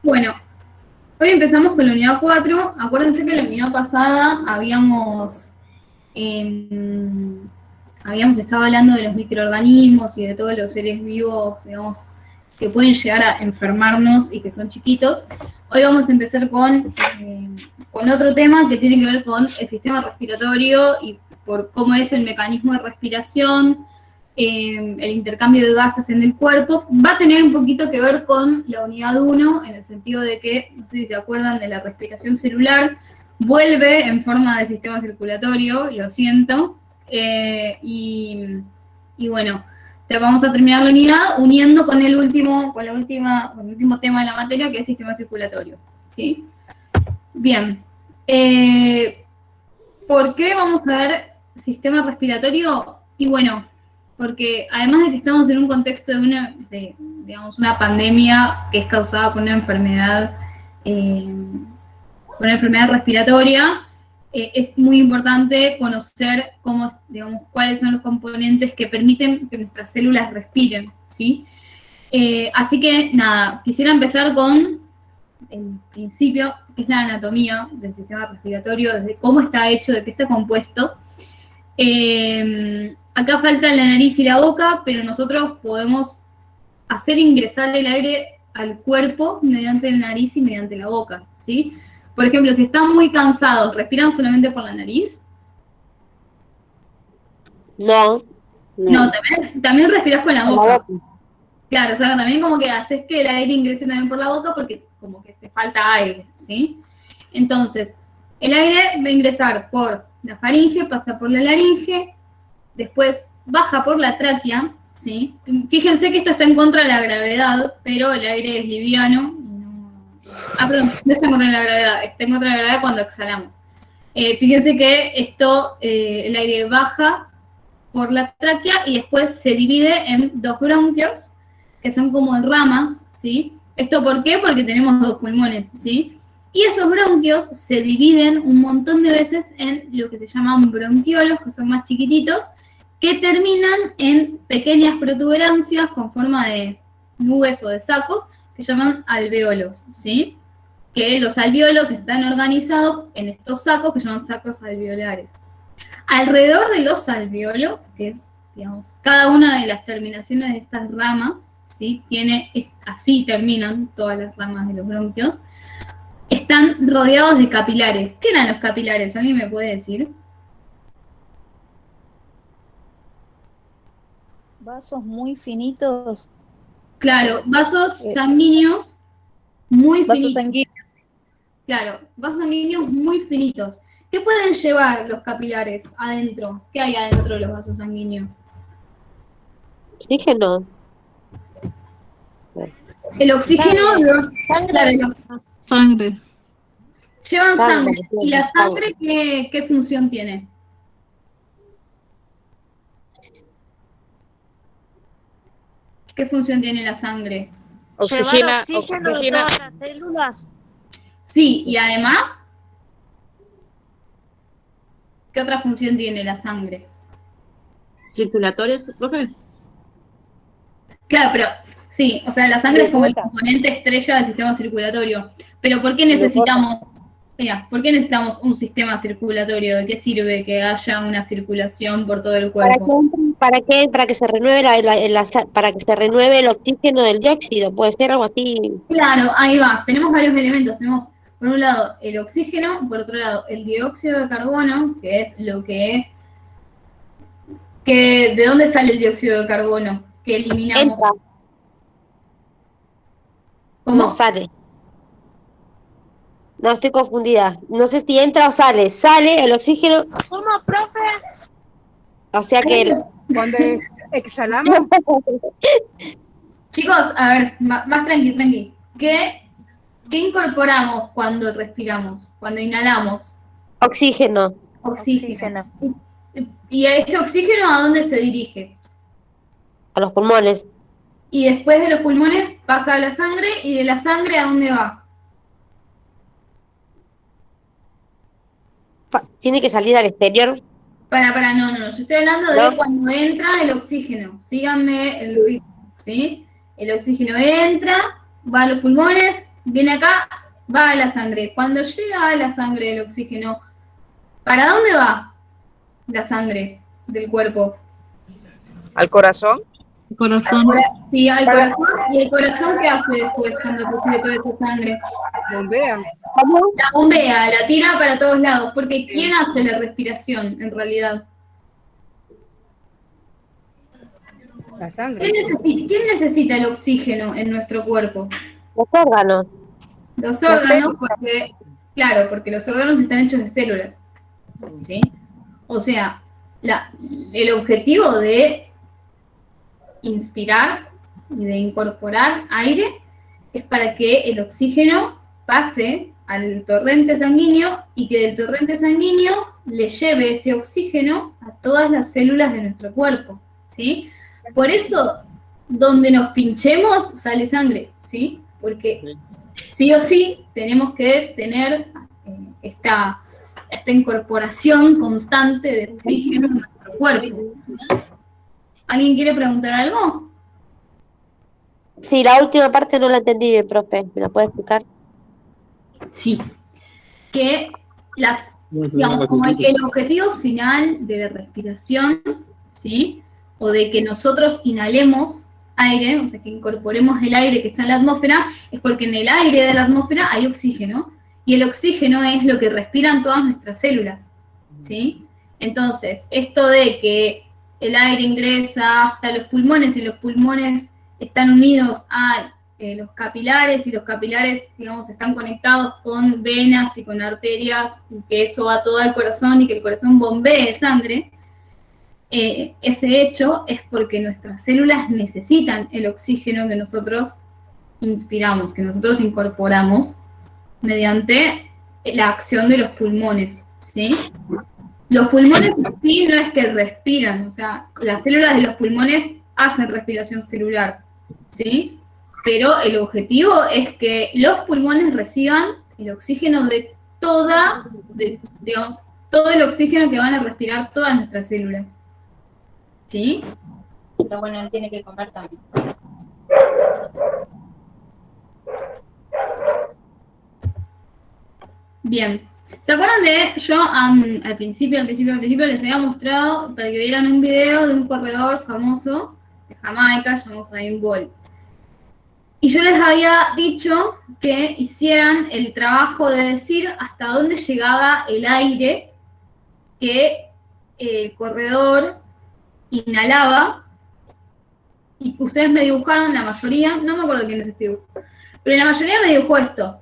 Bueno, hoy empezamos con la unidad 4. Acuérdense que la unidad pasada habíamos estado hablando de los microorganismos y de todos los seres vivos, digamos, que pueden llegar a enfermarnos y que son chiquitos. Hoy vamos a empezar con otro tema que tiene que ver con el sistema respiratorio y por cómo es el mecanismo de respiración, el intercambio de gases en el cuerpo. Va a tener un poquito que ver con la unidad 1, en el sentido de que, no sé si se acuerdan de la respiración celular, vuelve en forma de sistema circulatorio, lo siento, y bueno, vamos a terminar la unidad uniendo con el último tema de la materia, que es sistema circulatorio, ¿sí? Bien. ¿Por qué vamos a ver sistema respiratorio? Y bueno, porque además de que estamos en un contexto de una pandemia que es causada por una enfermedad respiratoria, es muy importante conocer cuáles son los componentes que permiten que nuestras células respiren, ¿sí? Así que nada, quisiera empezar con el principio, que es la anatomía del sistema respiratorio, desde cómo está hecho, de qué está compuesto. Acá falta la nariz y la boca, pero nosotros podemos hacer ingresar el aire al cuerpo mediante la nariz y mediante la boca, ¿sí? Por ejemplo, si están muy cansados, ¿respiran solamente por la nariz? No. No, también respiras con la boca. Claro, o sea, también como que haces que el aire ingrese también por la boca porque como que te falta aire, ¿sí? Entonces, el aire va a ingresar por la faringe, pasa por la laringe, después baja por la tráquea, ¿sí? Fíjense que esto está en contra de la gravedad, pero el aire es liviano. Perdón, no está en contra de la gravedad, está en contra de la gravedad cuando exhalamos. Fíjense que el aire baja por la tráquea y después se divide en dos bronquios, que son como ramas, ¿sí? ¿Esto por qué? Porque tenemos dos pulmones, ¿sí? Y esos bronquios se dividen un montón de veces en lo que se llaman bronquiolos, que son más chiquititos, que terminan en pequeñas protuberancias con forma de nubes o de sacos, que se llaman alvéolos, ¿sí? Que los alvéolos están organizados en estos sacos que se llaman sacos alveolares. Alrededor de los alvéolos, que es, digamos, cada una de las terminaciones de estas ramas, ¿sí? Así terminan todas las ramas de los bronquios, están rodeados de capilares. ¿Qué eran los capilares? ¿Alguien me puede decir? Vasos muy finitos. Claro, vasos sanguíneos muy vasos finitos. Sanguíneos. Claro, vasos sanguíneos muy finitos. ¿Qué pueden llevar los capilares adentro? ¿Qué hay adentro de los vasos sanguíneos? Oxígeno. El oxígeno, Sangre. Llevan sangre. ¿Y la sangre qué función tiene? ¿Qué función tiene la sangre? Llevar oxígeno de todas las células. Sí, y además, ¿qué otra función tiene la sangre? ¿Circulatorios, profe? Claro, pero sí, o sea, la sangre es como el componente estrella del sistema circulatorio. Pero ¿por qué necesitamos un sistema circulatorio? ¿De qué sirve que haya una circulación por todo el cuerpo? ¿Para qué? Para que se renueve para que se renueve el oxígeno del dióxido, puede ser algo así. Claro, ahí va. Tenemos varios elementos. Tenemos, por un lado, el oxígeno, por otro lado, el dióxido de carbono, que es lo que ¿de dónde sale el dióxido de carbono? Que eliminamos. Entra. ¿Cómo? No sale. No, estoy confundida. No sé si entra o sale. Sale el oxígeno. ¿Cómo, profe? O sea que Cuando exhalamos. Chicos, a ver, más tranqui. ¿Qué incorporamos cuando respiramos, cuando inhalamos? Oxígeno. Oxígeno. ¿Y ese oxígeno a dónde se dirige? A los pulmones. Y después de los pulmones pasa a la sangre, y de la sangre ¿a dónde va? ¿Tiene que salir al exterior? No, yo estoy hablando de cuando entra el oxígeno. Síganme el ritmo, ¿sí? El oxígeno entra, va a los pulmones, viene acá, va a la sangre. Cuando llega a la sangre el oxígeno, ¿para dónde va la sangre del cuerpo? ¿Al corazón? Corazón. Sí, al corazón. ¿Y el corazón qué hace después cuando recibe toda esa sangre? Bombea. La bombea, la tira para todos lados, porque ¿quién hace la respiración en realidad? La sangre. ¿Quién necesita el oxígeno en nuestro cuerpo? Los órganos. Los órganos, porque, claro, porque los órganos están hechos de células, ¿sí? O sea, el objetivo de inspirar y de incorporar aire es para que el oxígeno pase al torrente sanguíneo y que del torrente sanguíneo le lleve ese oxígeno a todas las células de nuestro cuerpo, ¿sí? Por eso, donde nos pinchemos, sale sangre, ¿sí? Porque sí o sí tenemos que tener esta incorporación constante de oxígeno en nuestro cuerpo. ¿Alguien quiere preguntar algo? Sí, la última parte no la entendí bien, profe. ¿Me la puede explicar? Sí. Que digamos, como el objetivo final de la respiración, ¿sí? O de que nosotros inhalemos aire, o sea, que incorporemos el aire que está en la atmósfera, es porque en el aire de la atmósfera hay oxígeno, y el oxígeno es lo que respiran todas nuestras células, ¿sí? Entonces, esto de que el aire ingresa hasta los pulmones y los pulmones están unidos a los capilares y los capilares, digamos, están conectados con venas y con arterias, y que eso va todo al corazón y que el corazón bombee sangre, ese hecho es porque nuestras células necesitan el oxígeno que nosotros inspiramos, que nosotros incorporamos mediante la acción de los pulmones, ¿sí? Los pulmones sí no es que respiran, o sea, las células de los pulmones hacen respiración celular, ¿sí? Pero el objetivo es que los pulmones reciban el oxígeno de digamos, todo el oxígeno que van a respirar todas nuestras células, ¿sí? Pero bueno, él tiene que comer también. Bien. ¿Se acuerdan de yo al principio les había mostrado para que vieran un video de un corredor famoso de Jamaica llamado Usain Bolt? Y yo les había dicho que hicieran el trabajo de decir hasta dónde llegaba el aire que el corredor inhalaba, y ustedes me dibujaron, la mayoría, no me acuerdo quién es este dibujo, pero la mayoría me dibujó esto,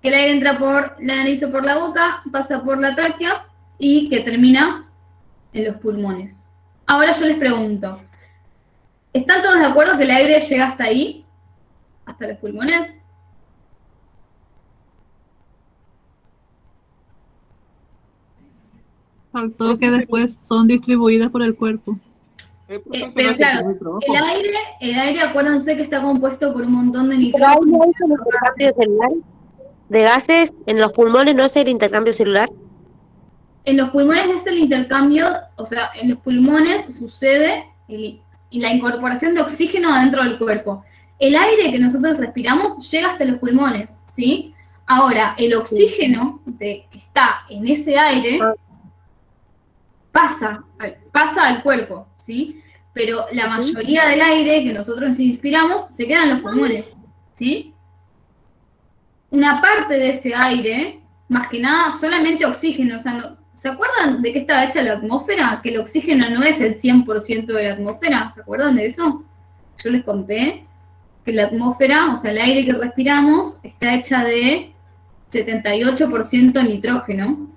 que el aire entra por la nariz o por la boca, pasa por la tráquea y que termina en los pulmones. Ahora yo les pregunto, ¿están todos de acuerdo que el aire llega hasta ahí? ¿Hasta los pulmones? Faltó que después son distribuidas por el cuerpo. Pero claro, el aire, acuérdense que está compuesto por un montón de ¿Pero hay nitrógeno. un intercambio celular de gases en los pulmones? ¿No es el intercambio celular? En los pulmones es el intercambio, o sea, en los pulmones sucede la incorporación de oxígeno adentro del cuerpo. El aire que nosotros respiramos llega hasta los pulmones, ¿sí? Ahora, el oxígeno que está en ese aire pasa al cuerpo, ¿sí? Pero la mayoría del aire que nosotros inspiramos se queda en los pulmones, ¿sí? Una parte de ese aire, más que nada, solamente oxígeno, o sea, no, ¿se acuerdan de qué estaba hecha la atmósfera? Que el oxígeno no es el 100% de la atmósfera, ¿se acuerdan de eso? Yo les conté que la atmósfera, o sea, el aire que respiramos, está hecha de 78% nitrógeno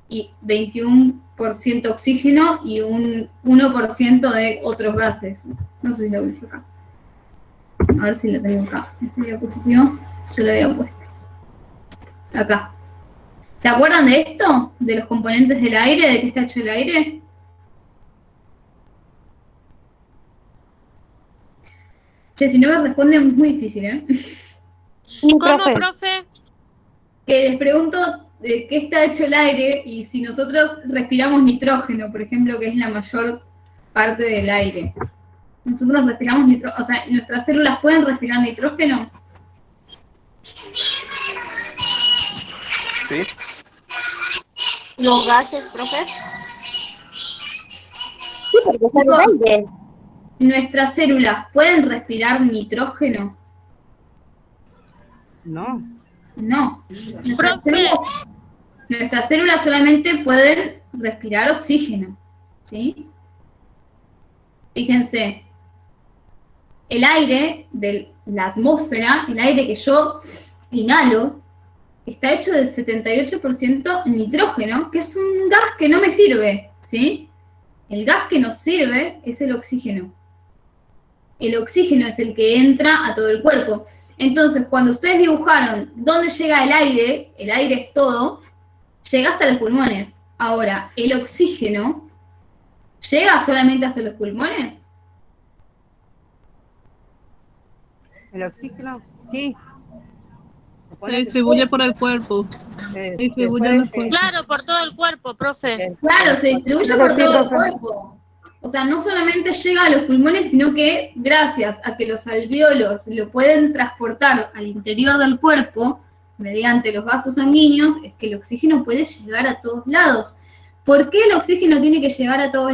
y 21% oxígeno y un 1% de otros gases. No sé si lo dije acá. A ver si lo tengo acá. Ese diapositivo yo lo había puesto. Acá. ¿Se acuerdan de esto? ¿De los componentes del aire? ¿De qué está hecho el aire? Che, si no me responden es muy difícil, ¿eh? ¿Cómo, profe? Que les pregunto de qué está hecho el aire y si nosotros respiramos nitrógeno, por ejemplo, que es la mayor parte del aire. Nosotros respiramos nitrógeno, o sea, ¿nuestras células pueden respirar nitrógeno? Los gases, profe. Sí, porque está en el aire. ¿Nuestras células pueden respirar nitrógeno? No. No. Profe. Nuestras células solamente pueden respirar oxígeno, ¿sí? Fíjense, el aire de la atmósfera, el aire que yo inhalo, está hecho del 78% nitrógeno, que es un gas que no me sirve, ¿sí? El gas que nos sirve es el oxígeno. El oxígeno es el que entra a todo el cuerpo. Entonces, cuando ustedes dibujaron dónde llega el aire es todo, llega hasta los pulmones. Ahora, ¿el oxígeno llega solamente hasta los pulmones? El oxígeno, sí. Se distribuye por el cuerpo. Se distribuye en el cuerpo. Claro, por todo el cuerpo, profe. Claro, se distribuye por todo el cuerpo. O sea, no solamente llega a los pulmones, sino que gracias a que los alvéolos lo pueden transportar al interior del cuerpo, mediante los vasos sanguíneos, es que el oxígeno puede llegar a todos lados. ¿Por qué el oxígeno tiene que llegar a todos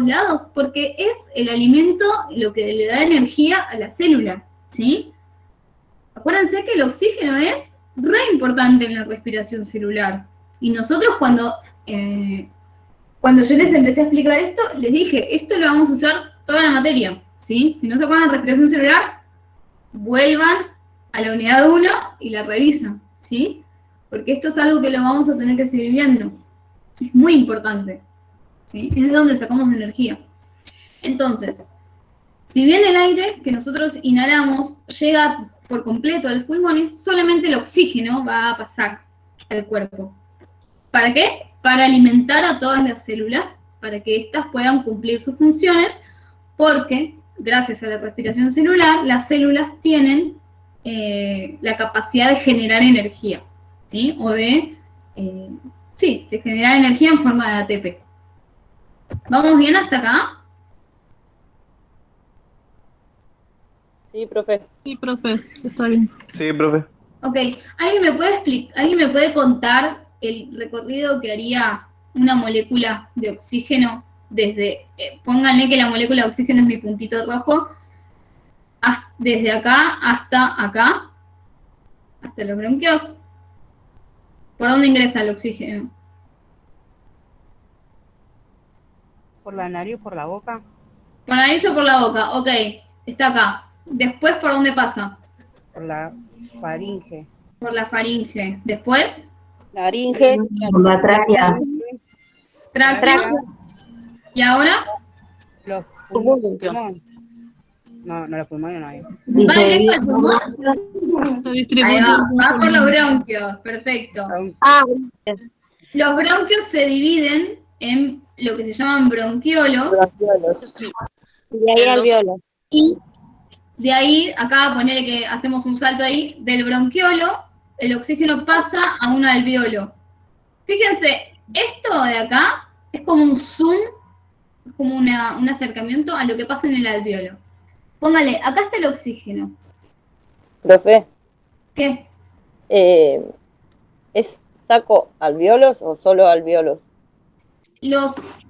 lados? Porque es el alimento lo que le da energía a la célula, ¿sí? Acuérdense que el oxígeno es re importante en la respiración celular. Y nosotros cuando yo les empecé a explicar esto, les dije, esto lo vamos a usar toda la materia, ¿sí? Si no se acuerdan de respiración celular, vuelvan a la unidad 1 y la revisan, ¿sí? Porque esto es algo que lo vamos a tener que seguir viendo. Es muy importante, ¿sí? Es de donde sacamos energía. Entonces, si bien el aire que nosotros inhalamos llega por completo a los pulmones, solamente el oxígeno va a pasar al cuerpo. ¿Para qué? Para alimentar a todas las células, para que éstas puedan cumplir sus funciones, porque gracias a la respiración celular, las células tienen la capacidad de generar energía, ¿sí? O de generar energía en forma de ATP. ¿Vamos bien hasta acá? Sí, profe. Sí, profe, está bien. Sí, profe. Ok, ¿alguien me puede contar el recorrido que haría una molécula de oxígeno desde, pónganle que la molécula de oxígeno es mi puntito rojo, desde acá, hasta los bronquios? ¿Por dónde ingresa el oxígeno? Por la nariz o por la boca. Por la nariz o por la boca, ok, está acá. Después, ¿por dónde pasa? Por la faringe. Por la faringe. Después, Laringe. Por la tráquea. tráquea. ¿Y ahora? Los Pulmones. pulmones. No, los pulmones no hay. ¿Va directo al pulmón? Se distribuye. Ahí va por los bronquios, perfecto. Ah, Los bronquios se dividen en lo que se llaman bronquiolos, y de ahí alveolo. y de ahí, acá poner que hacemos un salto ahí, del bronquiolo, el oxígeno pasa a un alveolo. Fíjense, esto de acá es como un zoom, es como un acercamiento a lo que pasa en el alveolo. Póngale, acá está el oxígeno. Profe, ¿Qué? ¿es saco alvéolos o solo alvéolos?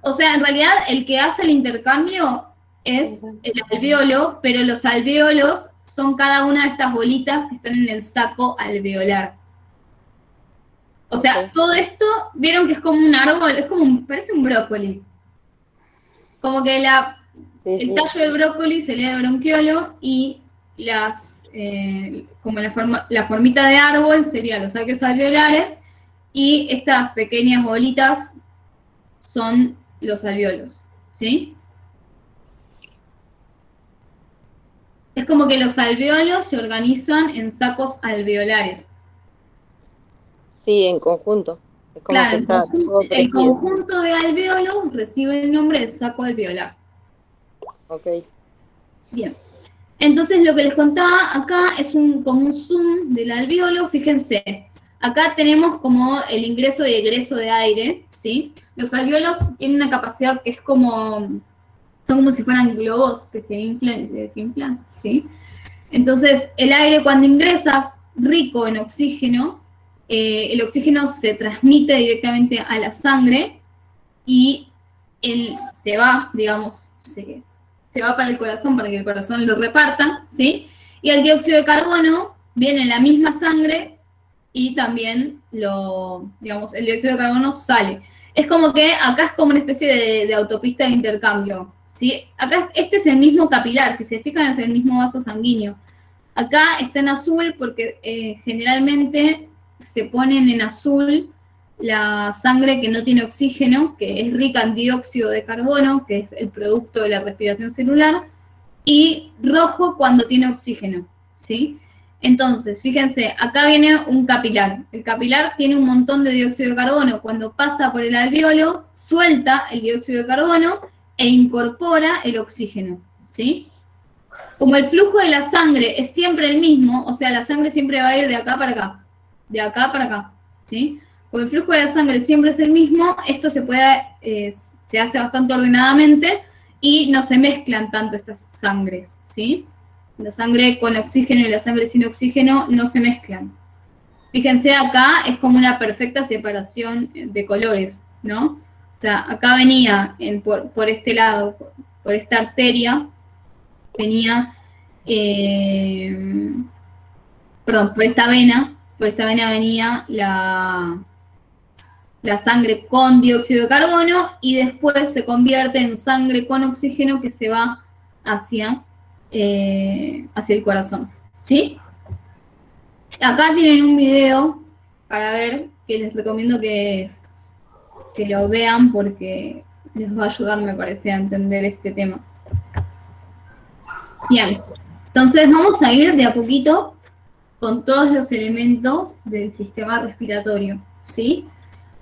O sea, en realidad el que hace el intercambio es el alveolo, pero los alvéolos son cada una de estas bolitas que están en el saco alveolar. O sea, todo esto, vieron que es como un árbol, es como parece un brócoli. Como que el tallo del brócoli se lee al bronquiolo y como la formita de árbol serían los saquos alveolares y estas pequeñas bolitas son los alvéolos, ¿sí? Es como que los alvéolos se organizan en sacos alveolares. Sí, en conjunto. Es como Claro, que está todo el tejido. conjunto de alvéolos recibe el nombre de saco alveolar. Ok. Bien. Entonces lo que les contaba acá es como un zoom del alvéolo. Fíjense, acá tenemos como el ingreso y egreso de aire, ¿sí? Los alvéolos tienen una capacidad que es son como si fueran globos que se inflan y se desinflan, ¿sí? Entonces el aire cuando ingresa rico en oxígeno, el oxígeno se transmite directamente a la sangre y él se va, digamos, se va para el corazón para que el corazón lo reparta, ¿sí? Y el dióxido de carbono viene en la misma sangre y también digamos, el dióxido de carbono sale. Es como que acá es como una especie de autopista de intercambio, ¿sí? Acá este es el mismo capilar, si se fijan es el mismo vaso sanguíneo. Acá está en azul porque generalmente se ponen en azul la sangre que no tiene oxígeno, que es rica en dióxido de carbono, que es el producto de la respiración celular, y rojo cuando tiene oxígeno, ¿sí? Entonces, fíjense, acá viene un capilar. El capilar tiene un montón de dióxido de carbono. Cuando pasa por el alvéolo, suelta el dióxido de carbono e incorpora el oxígeno, ¿sí? Como el flujo de la sangre es siempre el mismo, o sea, la sangre siempre va a ir de acá para acá, ¿sí? Como el flujo de la sangre siempre es el mismo, esto se hace bastante ordenadamente y no se mezclan tanto estas sangres, ¿sí? La sangre con oxígeno y la sangre sin oxígeno no se mezclan. Fíjense, acá es como una perfecta separación de colores, ¿no? O sea, acá venía por este lado, por esta arteria, venía, por esta vena venía la sangre con dióxido de carbono y después se convierte en sangre con oxígeno que se va hacia el corazón, ¿sí? Acá tienen un video para ver, que les recomiendo que lo vean porque les va a ayudar, me parece, a entender este tema. Bien, entonces vamos a ir de a poquito con todos los elementos del sistema respiratorio, ¿sí?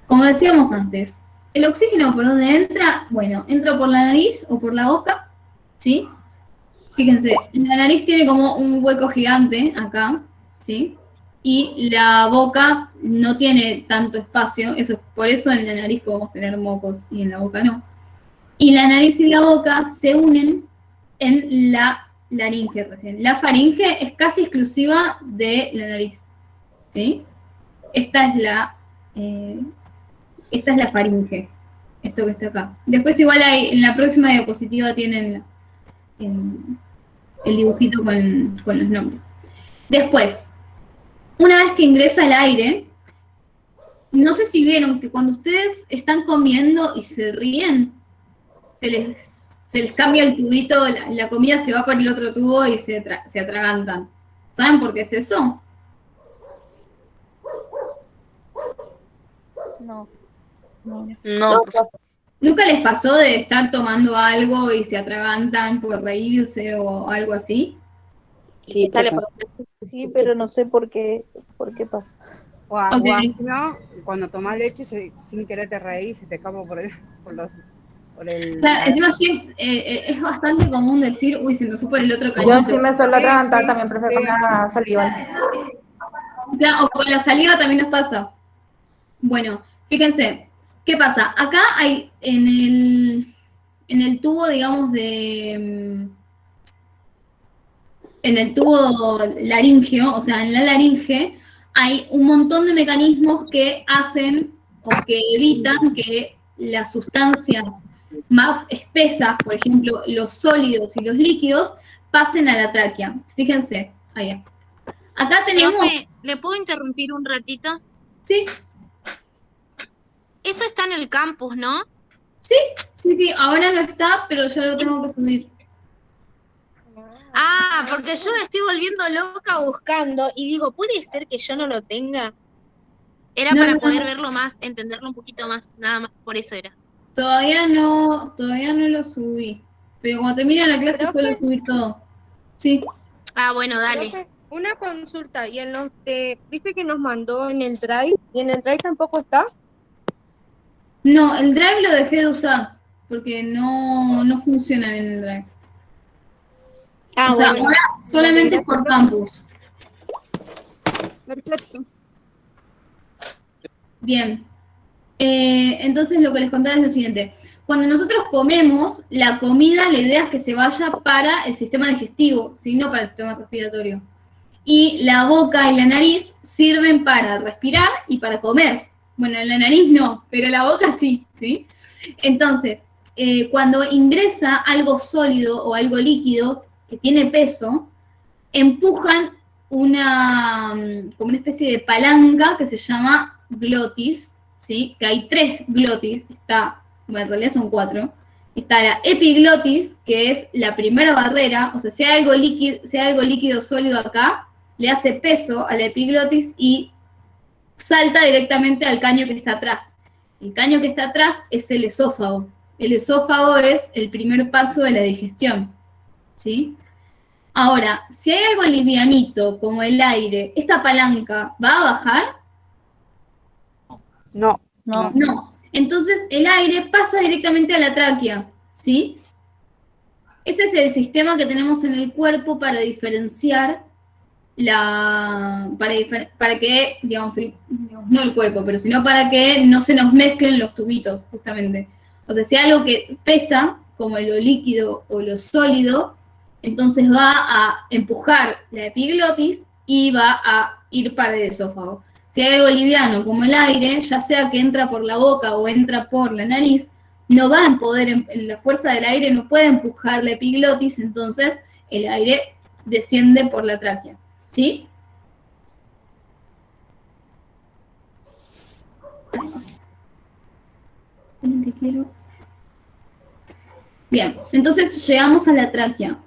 Como decíamos antes, ¿el oxígeno por dónde entra? Bueno, entra por la nariz o por la boca, ¿sí? Fíjense, la nariz tiene como un hueco gigante acá, ¿sí? Y la boca no tiene tanto espacio, por eso en la nariz podemos tener mocos y en la boca no. Y la nariz y la boca se unen en la laringe recién. La faringe es casi exclusiva de la nariz, ¿sí? Esta es la faringe, esto que está acá. Después igual en la próxima diapositiva tienen el dibujito con los nombres. Después, una vez que ingresa el aire, no sé si vieron que cuando ustedes están comiendo y se ríen, se les cambia el tubito, la comida se va por el otro tubo y se atragantan. ¿Saben por qué es eso? No. ¿Nunca les pasó de estar tomando algo y se atragantan por reírse o algo así? Sí, Sí, pero no sé por qué pasa. Okay. No, cuando tomas leche sin querer te reís y se te escapa por el... O sea, encima sí, es bastante común decir, uy, se me fue por el otro cañito. Yo sí me suelo atragantar también, prefiero con la saliva. Ya, o con la saliva también nos pasa. Bueno, fíjense, ¿qué pasa? Acá hay en el tubo, digamos, en el tubo laríngeo, o sea, en la laringe, hay un montón de mecanismos que hacen o que evitan que las sustancias más espesas, por ejemplo, los sólidos y los líquidos, pasen a la tráquea. Fíjense, ahí. Acá tenemos... Profe, ¿le puedo interrumpir un ratito? Sí. Eso está en el campus, ¿no? Sí, ahora no está, pero yo lo tengo que subir. Ah, porque yo me estoy volviendo loca buscando y digo, ¿puede ser que yo no lo tenga? Era para poder verlo más, entenderlo un poquito más, nada más, por eso era. Todavía no lo subí, pero cuando termine la clase puedo subir todo. Sí. Ah, bueno, dale. Profe, una consulta, y en los que, ¿viste que nos mandó en el Drive? ¿Y en el Drive tampoco está? No, el Drive lo dejé de usar, porque no funciona en el Drive. Ah, o sea, bueno. ahora solamente por campus. Perfecto. Bien. Entonces lo que les contaba es lo siguiente. Cuando nosotros comemos, la comida, la idea es que se vaya para el sistema digestivo, ¿sí? No para el sistema respiratorio. Y la boca y la nariz sirven para respirar y para comer. Bueno, la nariz no, pero la boca sí, ¿sí? Entonces, cuando ingresa algo sólido o algo líquido que tiene peso, empujan como una especie de palanca que se llama glotis, ¿sí? Que hay 3 glotis, bueno, en realidad son 4. Está la epiglotis, que es la primera barrera, o sea, si hay algo líquido sólido acá, le hace peso a la epiglotis y salta directamente al caño que está atrás. El caño que está atrás es el esófago. El esófago es el primer paso de la digestión, ¿sí? Ahora, si hay algo livianito, como el aire, ¿esta palanca va a bajar? No. No. Entonces, el aire pasa directamente a la tráquea, ¿sí? Ese es el sistema que tenemos en el cuerpo para diferenciar para que, digamos, no el cuerpo, pero sino para que no se nos mezclen los tubitos, justamente. O sea, si hay algo que pesa, como lo líquido o lo sólido, entonces va a empujar la epiglotis y va a ir para el esófago. Si hay algo liviano, como el aire, ya sea que entra por la boca o entra por la nariz, no va a poder, la fuerza del aire no puede empujar la epiglotis, entonces el aire desciende por la tráquea. ¿Sí? Bien, entonces llegamos a la tráquea.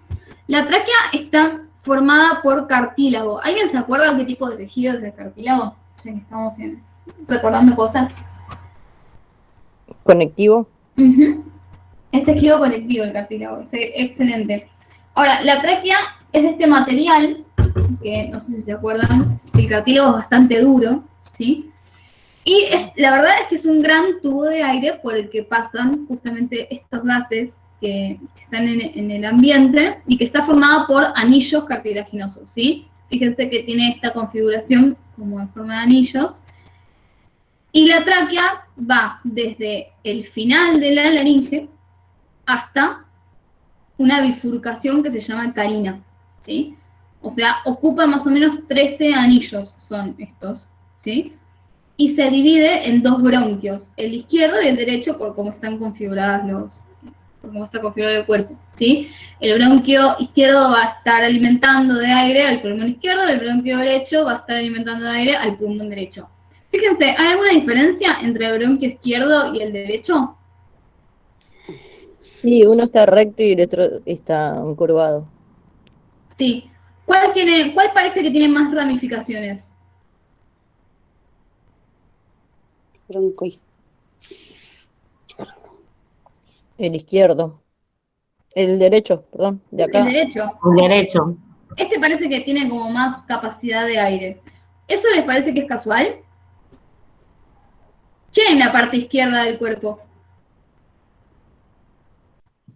La tráquea está formada por cartílago. ¿Alguien se acuerda qué tipo de tejido es el cartílago? Ya que estamos recordando cosas. ¿Conectivo? Es tejido conectivo el cartílago, es excelente. Ahora, la tráquea es de este material, que no sé si se acuerdan, el cartílago es bastante duro, ¿sí? Y la verdad es que es un gran tubo de aire por el que pasan justamente estos gases que están en el ambiente y que está formado por anillos cartilaginosos, ¿sí? Fíjense que tiene esta configuración como en forma de anillos. Y la tráquea va desde el final de la laringe hasta una bifurcación que se llama carina, ¿sí? O sea, ocupa más o menos 13 anillos, son estos, ¿sí? Y se divide en 2 bronquios, el izquierdo y el derecho, por cómo están configurados por cómo está configurado el cuerpo, ¿sí? El bronquio izquierdo va a estar alimentando de aire al pulmón izquierdo, el bronquio derecho va a estar alimentando de aire al pulmón derecho. Fíjense, ¿hay alguna diferencia entre el bronquio izquierdo y el derecho? Sí, uno está recto y el otro está curvado. Sí. ¿Cuál parece que tiene más ramificaciones? El izquierdo. El derecho, perdón, de acá. El derecho. El derecho. Este parece que tiene como más capacidad de aire. ¿Eso les parece que es casual? ¿Qué hay en la parte izquierda del cuerpo?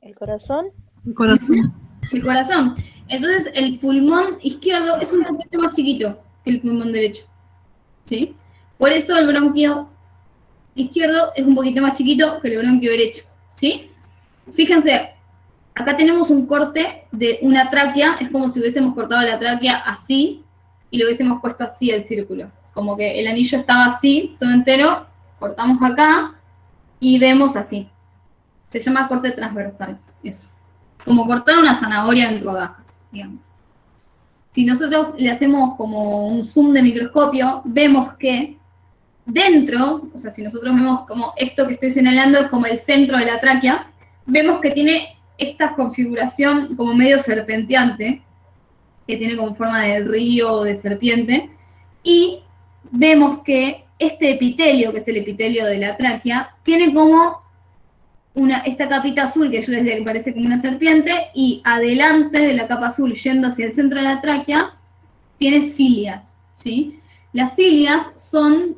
¿El corazón? El corazón. El corazón. Entonces, el pulmón izquierdo es un poquito más chiquito que el pulmón derecho, ¿sí? Por eso el bronquio izquierdo es un poquito más chiquito que el bronquio derecho, ¿sí? Fíjense, acá tenemos un corte de una tráquea, es como si hubiésemos cortado la tráquea así y lo hubiésemos puesto así el círculo. Como que el anillo estaba así, todo entero, cortamos acá y vemos así. Se llama corte transversal, eso. Como cortar una zanahoria en rodajas, digamos. Si nosotros le hacemos como un zoom de microscopio, vemos que dentro, o sea, si nosotros vemos como esto que estoy señalando es como el centro de la tráquea, vemos que tiene esta configuración como medio serpenteante, que tiene como forma de río o de serpiente, y vemos que este epitelio, que es el epitelio de la tráquea, tiene como esta capita azul que yo les decía que parece como una serpiente, y adelante de la capa azul, yendo hacia el centro de la tráquea, tiene cilias, ¿sí? Las cilias son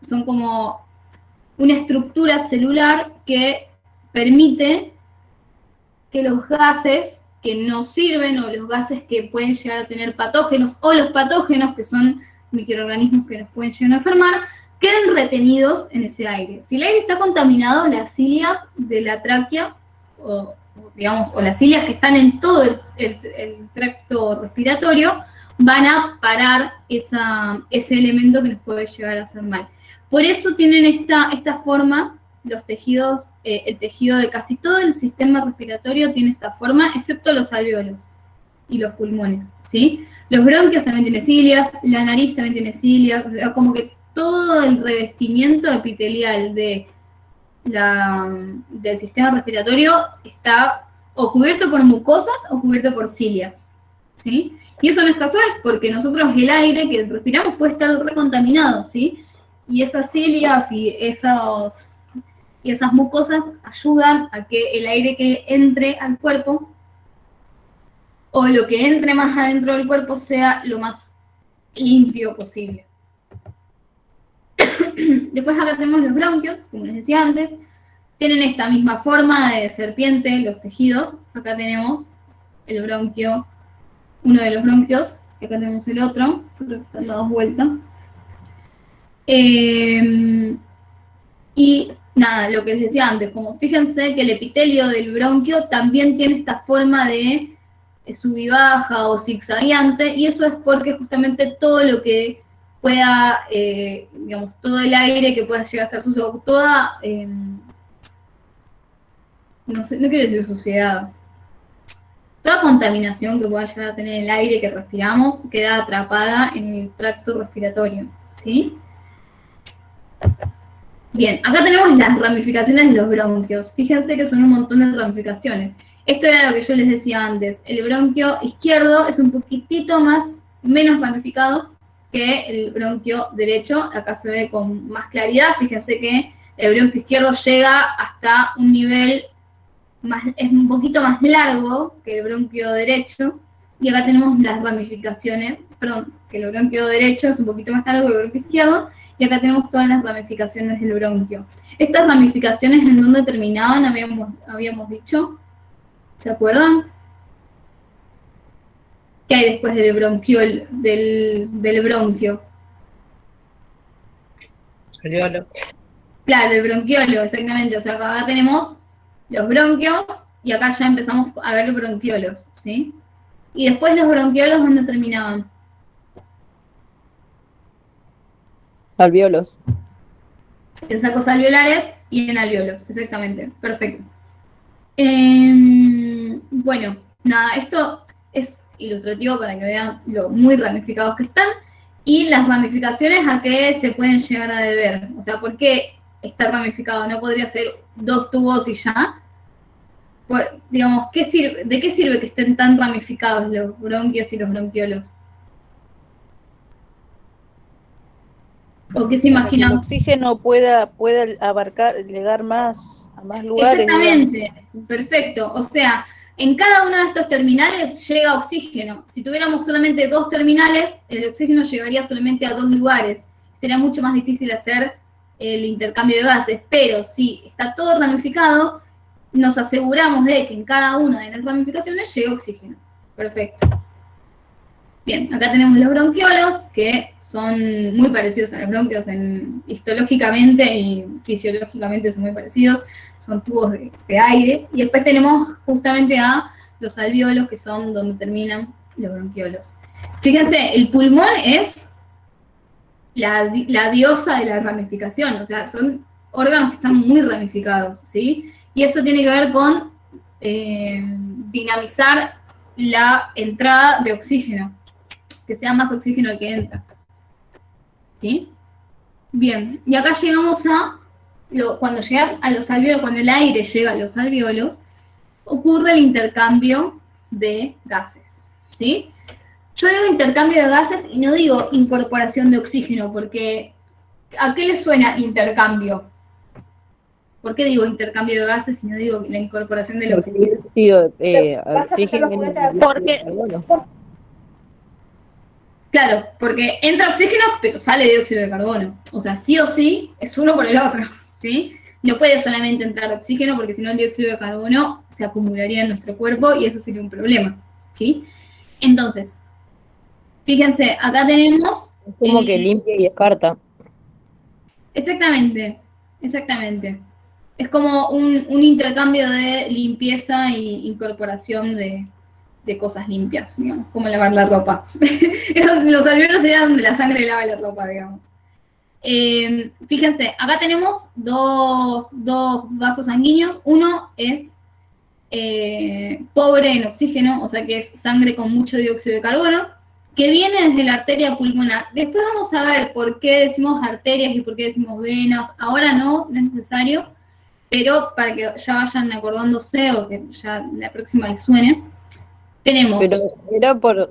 son como una estructura celular que permite que los gases que no sirven o los gases que pueden llegar a tener patógenos o los patógenos que son microorganismos que nos pueden llegar a enfermar, queden retenidos en ese aire. Si el aire está contaminado, las cilias de la tráquea digamos, o las cilias que están en todo el tracto respiratorio, van a parar ese elemento que nos puede llegar a hacer mal. Por eso tienen esta forma, los tejidos, el tejido de casi todo el sistema respiratorio tiene esta forma, excepto los alvéolos y los pulmones, ¿sí? Los bronquios también tienen cilias, la nariz también tiene cilias, o sea, como que todo el revestimiento epitelial del sistema respiratorio está o cubierto por mucosas o cubierto por cilias, ¿sí? Y eso no es casual, porque nosotros el aire que respiramos puede estar recontaminado, ¿sí? Y esas cilias y esas mucosas ayudan a que el aire que entre al cuerpo, o lo que entre más adentro del cuerpo, sea lo más limpio posible. Después acá tenemos los bronquios, como les decía antes, tienen esta misma forma de serpiente, los tejidos. Acá tenemos el bronquio, uno de los bronquios, y acá tenemos el otro, creo que están dados vuelta. Y nada, lo que les decía antes, como fíjense que el epitelio del bronquio también tiene esta forma de sub y baja o zigzagueante, y eso es porque justamente todo lo que pueda, digamos, todo el aire que pueda llegar a estar sucio, toda, no sé, no quiero decir suciedad, toda contaminación que pueda llegar a tener el aire que respiramos queda atrapada en el tracto respiratorio, ¿sí? Bien, acá tenemos las ramificaciones de los bronquios. Fíjense que son un montón de ramificaciones. Esto era lo que yo les decía antes. El bronquio izquierdo es un poquitito menos ramificado que el bronquio derecho. Acá se ve con más claridad. Fíjense que el bronquio izquierdo llega hasta un nivel es un poquito más largo que el bronquio derecho. Y acá tenemos las ramificaciones, perdón, que el bronquio derecho es un poquito más largo que el bronquio izquierdo. Y acá tenemos todas las ramificaciones del bronquio. Estas ramificaciones, ¿en dónde terminaban? Habíamos dicho. ¿Se acuerdan? ¿Qué hay después del bronquiol, del bronquio? Alveolo. Claro, el bronquiolo, exactamente. O sea, acá tenemos los bronquios y acá ya empezamos a ver bronquiolos, ¿sí? Y después los bronquiolos, ¿dónde terminaban? Alvéolos. En sacos alveolares y en alvéolos, exactamente. Perfecto. Bueno, nada, esto es ilustrativo para que vean lo muy ramificados que están y las ramificaciones a qué se pueden llegar a deber. O sea, ¿por qué está ramificado? No podría ser 2 tubos y ya. Digamos, ¿de qué sirve que estén tan ramificados los bronquios y los bronquiolos? ¿O qué se imaginan? El oxígeno pueda abarcar, llegar más a más lugares. Exactamente, digamos. Perfecto. O sea, en cada uno de estos terminales llega oxígeno. Si tuviéramos solamente 2 terminales, el oxígeno llegaría solamente a 2 lugares. Sería mucho más difícil hacer el intercambio de gases. Pero si está todo ramificado, nos aseguramos de que en cada una de las ramificaciones llegue oxígeno. Perfecto. Bien, acá tenemos los bronquiolos, que son muy parecidos a los bronquios histológicamente y fisiológicamente son muy parecidos, son tubos de aire. Y después tenemos justamente a los alvéolos, que son donde terminan los bronquiolos. Fíjense, el pulmón es la diosa de la ramificación, o sea, son órganos que están muy ramificados, ¿sí? Y eso tiene que ver con dinamizar la entrada de oxígeno, que sea más oxígeno el que entra. ¿Sí? Bien, y acá llegamos cuando llegas a los alvéolos, cuando el aire llega a los alvéolos, ocurre el intercambio de gases, ¿sí? Yo digo intercambio de gases y no digo incorporación de oxígeno, porque ¿a qué le suena intercambio? ¿Por qué digo intercambio de gases y no digo la incorporación del oxígeno? Oxígeno. Claro, porque entra oxígeno, pero sale dióxido de carbono. O sea, sí o sí, es uno por el otro, ¿sí? No puede solamente entrar oxígeno, porque si no el dióxido de carbono se acumularía en nuestro cuerpo y eso sería un problema, ¿sí? Entonces, fíjense, acá tenemos... Como que limpia y descarta. Exactamente, exactamente. Es como un intercambio de limpieza e incorporación de cosas limpias, digamos, como lavar la ropa. Los alvéolos serían donde la sangre lava la ropa, digamos. Fíjense, acá tenemos dos vasos sanguíneos. Uno es pobre en oxígeno, o sea que es sangre con mucho dióxido de carbono, que viene desde la arteria pulmonar. Después vamos a ver por qué decimos arterias y por qué decimos venas. Ahora no es necesario, pero para que ya vayan acordándose o que ya la próxima les suene. Tenemos. Pero era por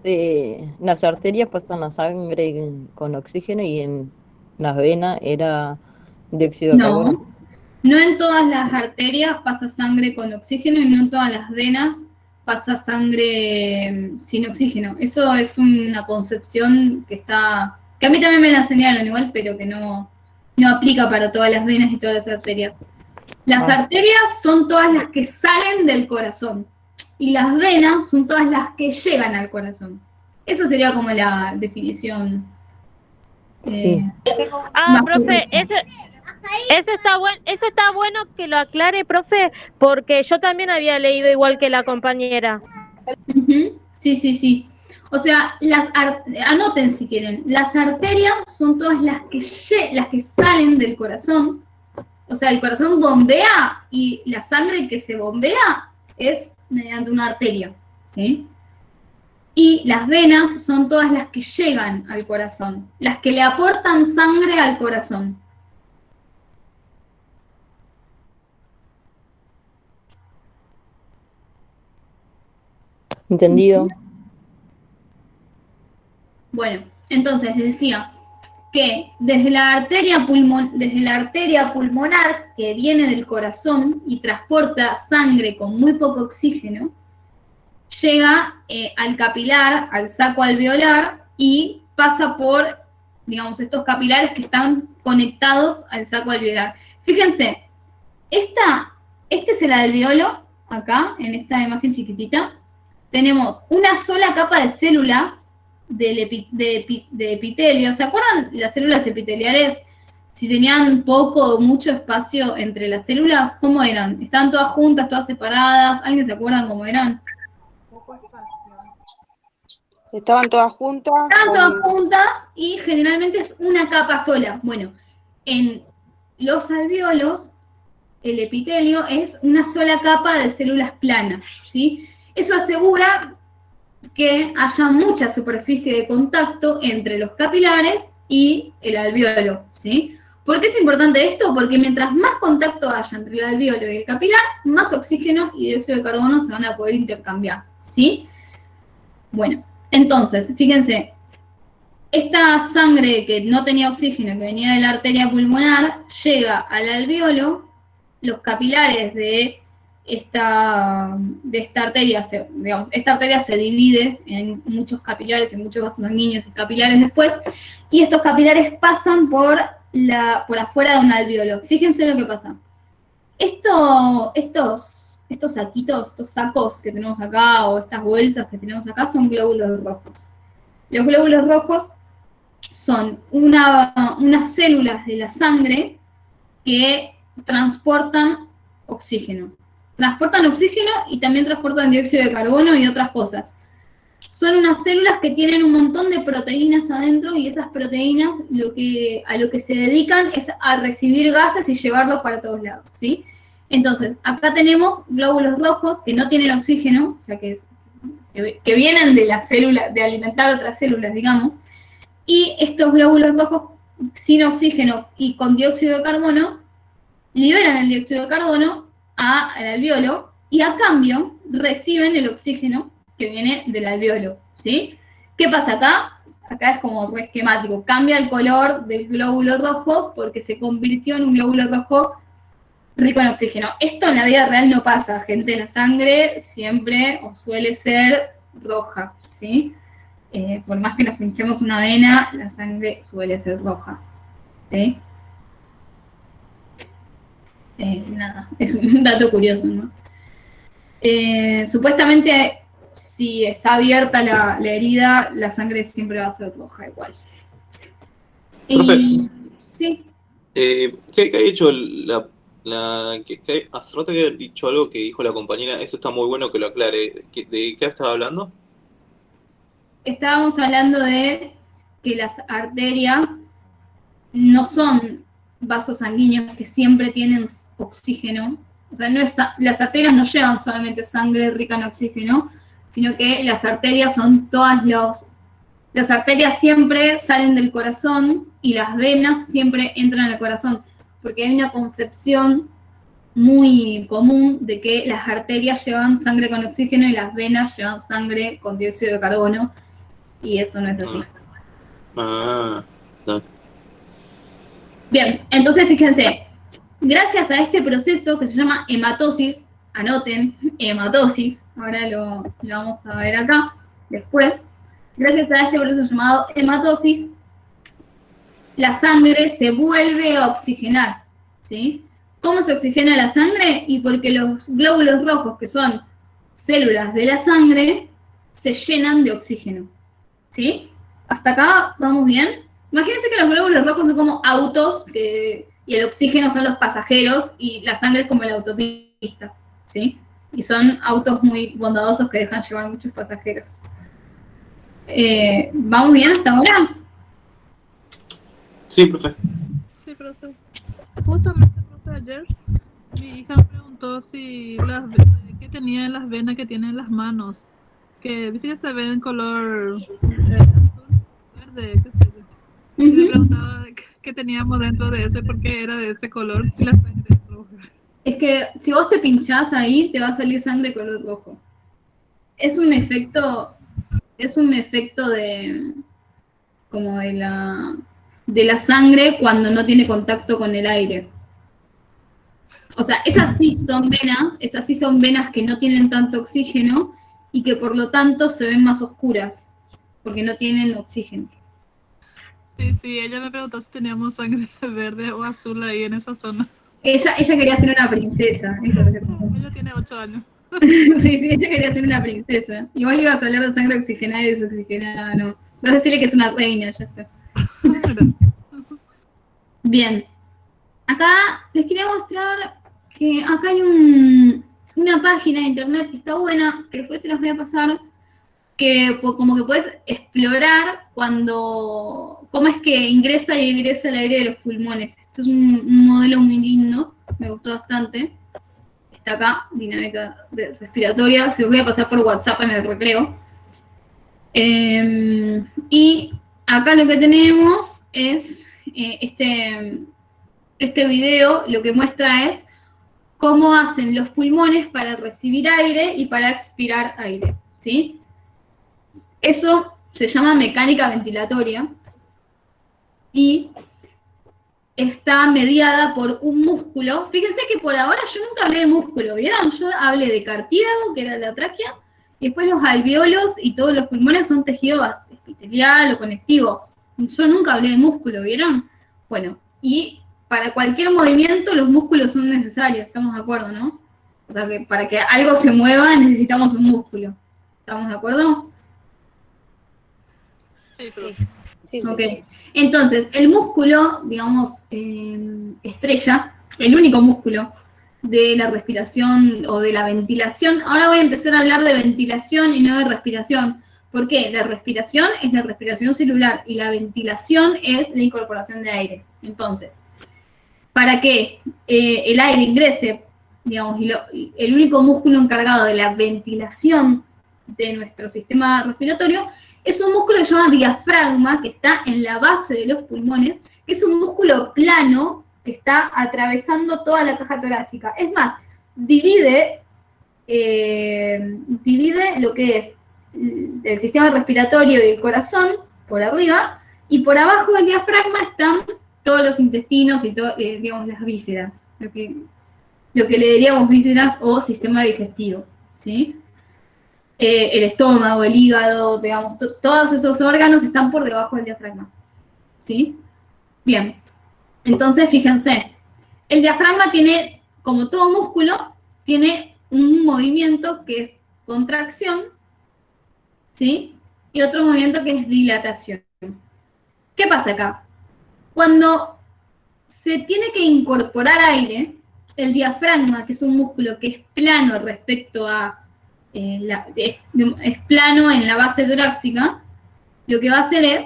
las arterias pasan la sangre con oxígeno y en las venas era dióxido de carbono. No en todas las arterias pasa sangre con oxígeno y no en todas las venas pasa sangre sin oxígeno. Eso es una concepción que a mí también me la enseñaron igual, pero que no aplica para todas las venas y todas las arterias. Las arterias son todas las que salen del corazón. Y las venas son todas las que llegan al corazón. Eso sería como la definición. Sí. Profe, eso está bueno que lo aclare, profe, porque yo también había leído igual que la compañera. Sí. O sea, anoten si quieren. Las arterias son todas las que salen del corazón. O sea, el corazón bombea y la sangre que se bombea es mediante una arteria, ¿sí? Y las venas son todas las que llegan al corazón, las que le aportan sangre al corazón. ¿Entendido? Bueno, entonces les decía que desde la arteria pulmonar que viene del corazón y transporta sangre con muy poco oxígeno, llega al capilar, al saco alveolar y pasa por, digamos, estos capilares que están conectados al saco alveolar. Fíjense, este es el alveolo, acá, en esta imagen chiquitita. Tenemos una sola capa de células de epitelio. ¿Se acuerdan las células epiteliales? Si tenían poco o mucho espacio entre las células, ¿cómo eran? ¿Estaban todas juntas, todas separadas? ¿Alguien se acuerdan cómo eran? Estaban todas juntas. Estaban todas juntas y generalmente es una capa sola. Bueno, en los alvéolos, el epitelio es una sola capa de células planas, ¿sí? Eso asegura que haya mucha superficie de contacto entre los capilares y el alvéolo, ¿sí? ¿Por qué es importante esto? Porque mientras más contacto haya entre el alvéolo y el capilar, más oxígeno y dióxido de carbono se van a poder intercambiar, ¿sí? Bueno, entonces, fíjense, esta sangre que no tenía oxígeno, que venía de la arteria pulmonar, llega al alvéolo, los capilares de esta arteria, esta arteria se divide en muchos capilares, en muchos vasos sanguíneos y capilares después, y estos capilares pasan por afuera de un alvéolo. Fíjense lo que pasa. Estos saquitos, estos sacos que tenemos acá, o estas bolsas que tenemos acá, son glóbulos rojos. Los glóbulos rojos son unas células de la sangre que transportan oxígeno. Transportan oxígeno y también transportan dióxido de carbono y otras cosas. Son unas células que tienen un montón de proteínas adentro y esas proteínas a lo que se dedican es a recibir gases y llevarlos para todos lados, ¿sí? Entonces, acá tenemos glóbulos rojos que no tienen oxígeno, o sea que vienen de la célula, de alimentar otras células, digamos, y estos glóbulos rojos sin oxígeno y con dióxido de carbono liberan el dióxido de carbono al alvéolo y a cambio reciben el oxígeno que viene del alvéolo, ¿sí? ¿Qué pasa acá? Acá es como re esquemático, cambia el color del glóbulo rojo porque se convirtió en un glóbulo rojo rico en oxígeno. Esto en la vida real no pasa, gente. La sangre siempre o suele ser roja, ¿sí? Por más que nos pinchemos una vena, la sangre suele ser roja, ¿sí? Nada, es un dato curioso, ¿no? Supuestamente, si está abierta la herida, la sangre siempre va a ser roja igual. Profe, sí. ¿qué ha hecho que hace rato que he dicho algo que dijo la compañera, eso está muy bueno que lo aclare. ¿De qué estaba hablando? Estábamos hablando de que las arterias no son vasos sanguíneos que siempre tienen oxígeno. O sea, las arterias no llevan solamente sangre rica en oxígeno, sino que las arterias son las arterias siempre salen del corazón y las venas siempre entran al corazón, porque hay una concepción muy común de que las arterias llevan sangre con oxígeno y las venas llevan sangre con dióxido de carbono, y eso no es así. No. Bien, entonces fíjense, gracias a este proceso que se llama hematosis, anoten, hematosis, ahora lo vamos a ver acá, después, gracias a este proceso llamado hematosis, la sangre se vuelve a oxigenar, ¿sí? ¿Cómo se oxigena la sangre? Y porque los glóbulos rojos, que son células de la sangre, se llenan de oxígeno, ¿sí? ¿Hasta acá vamos bien? Imagínense que los glóbulos rojos son como autos y el oxígeno son los pasajeros y la sangre es como la autopista, ¿sí? Y son autos muy bondadosos que dejan llevar muchos pasajeros. ¿Vamos bien hasta ahora? Sí, profe. Sí, profe. Justamente, profe, ayer mi hija me preguntó si qué tenía en las venas que tiene en las manos. Que viste que se ven en color azul, verde, qué sé yo. Y me preguntaba qué teníamos dentro de ese, porque era de ese color, si la sangre es roja. Es que si vos te pinchás ahí, te va a salir sangre color rojo. Es un efecto de como de la sangre cuando no tiene contacto con el aire. O sea, esas sí son venas que no tienen tanto oxígeno y que por lo tanto se ven más oscuras, porque no tienen oxígeno. Sí, ella me preguntó si teníamos sangre verde o azul ahí en esa zona. Ella quería ser una princesa. Ella tiene 8 años. Sí, ella quería ser una princesa. Igual ibas a hablar de sangre oxigenada y desoxigenada, no. Vas a decirle que es una reina, ya está. Bien. Acá les quería mostrar que acá hay una página de internet que está buena, que después se las voy a pasar, que como que puedes explorar cómo es que ingresa y egresa el aire de los pulmones. Esto es un modelo muy lindo, me gustó bastante. Está acá, dinámica respiratoria, se los voy a pasar por WhatsApp en el recreo. Y acá lo que tenemos es este video, lo que muestra es cómo hacen los pulmones para recibir aire y para expirar aire, ¿sí? Eso se llama mecánica ventilatoria y está mediada por un músculo. Fíjense que por ahora yo nunca hablé de músculo, ¿vieron? Yo hablé de cartílago, que era la tráquea, y después los alvéolos y todos los pulmones son tejido epitelial o conectivo. Yo nunca hablé de músculo, ¿vieron? Bueno, y para cualquier movimiento los músculos son necesarios, estamos de acuerdo, ¿no? O sea que para que algo se mueva necesitamos un músculo. ¿Estamos de acuerdo? Sí. Ok, entonces el músculo, digamos, estrella, el único músculo de la respiración o de la ventilación. Ahora voy a empezar a hablar de ventilación y no de respiración. ¿Por qué? La respiración es la respiración celular y la ventilación es la incorporación de aire. Entonces, para que el aire ingrese, digamos, el único músculo encargado de la ventilación de nuestro sistema respiratorio es un músculo que se llama diafragma, que está en la base de los pulmones, que es un músculo plano que está atravesando toda la caja torácica. Es más, divide lo que es el sistema respiratorio y el corazón por arriba, y por abajo del diafragma están todos los intestinos y digamos, las vísceras, lo que le diríamos vísceras o sistema digestivo, ¿sí? El estómago, el hígado, digamos, todos esos órganos están por debajo del diafragma, ¿sí? Bien, entonces fíjense, el diafragma tiene, como todo músculo, tiene un movimiento que es contracción, ¿sí? Y otro movimiento que es dilatación. ¿Qué pasa acá? Cuando se tiene que incorporar aire, el diafragma, que es un músculo que es plano respecto a, es plano en la base torácica, lo que va a hacer es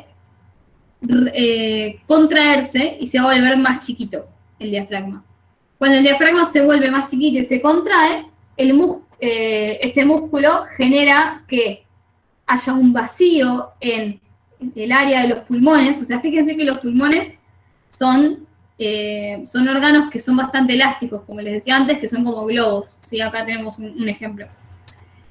contraerse y se va a volver más chiquito el diafragma. Cuando el diafragma se vuelve más chiquito y se contrae, ese músculo genera que haya un vacío en el área de los pulmones. O sea, fíjense que los pulmones son órganos que son bastante elásticos, como les decía antes, que son como globos. ¿Sí? Acá tenemos un ejemplo.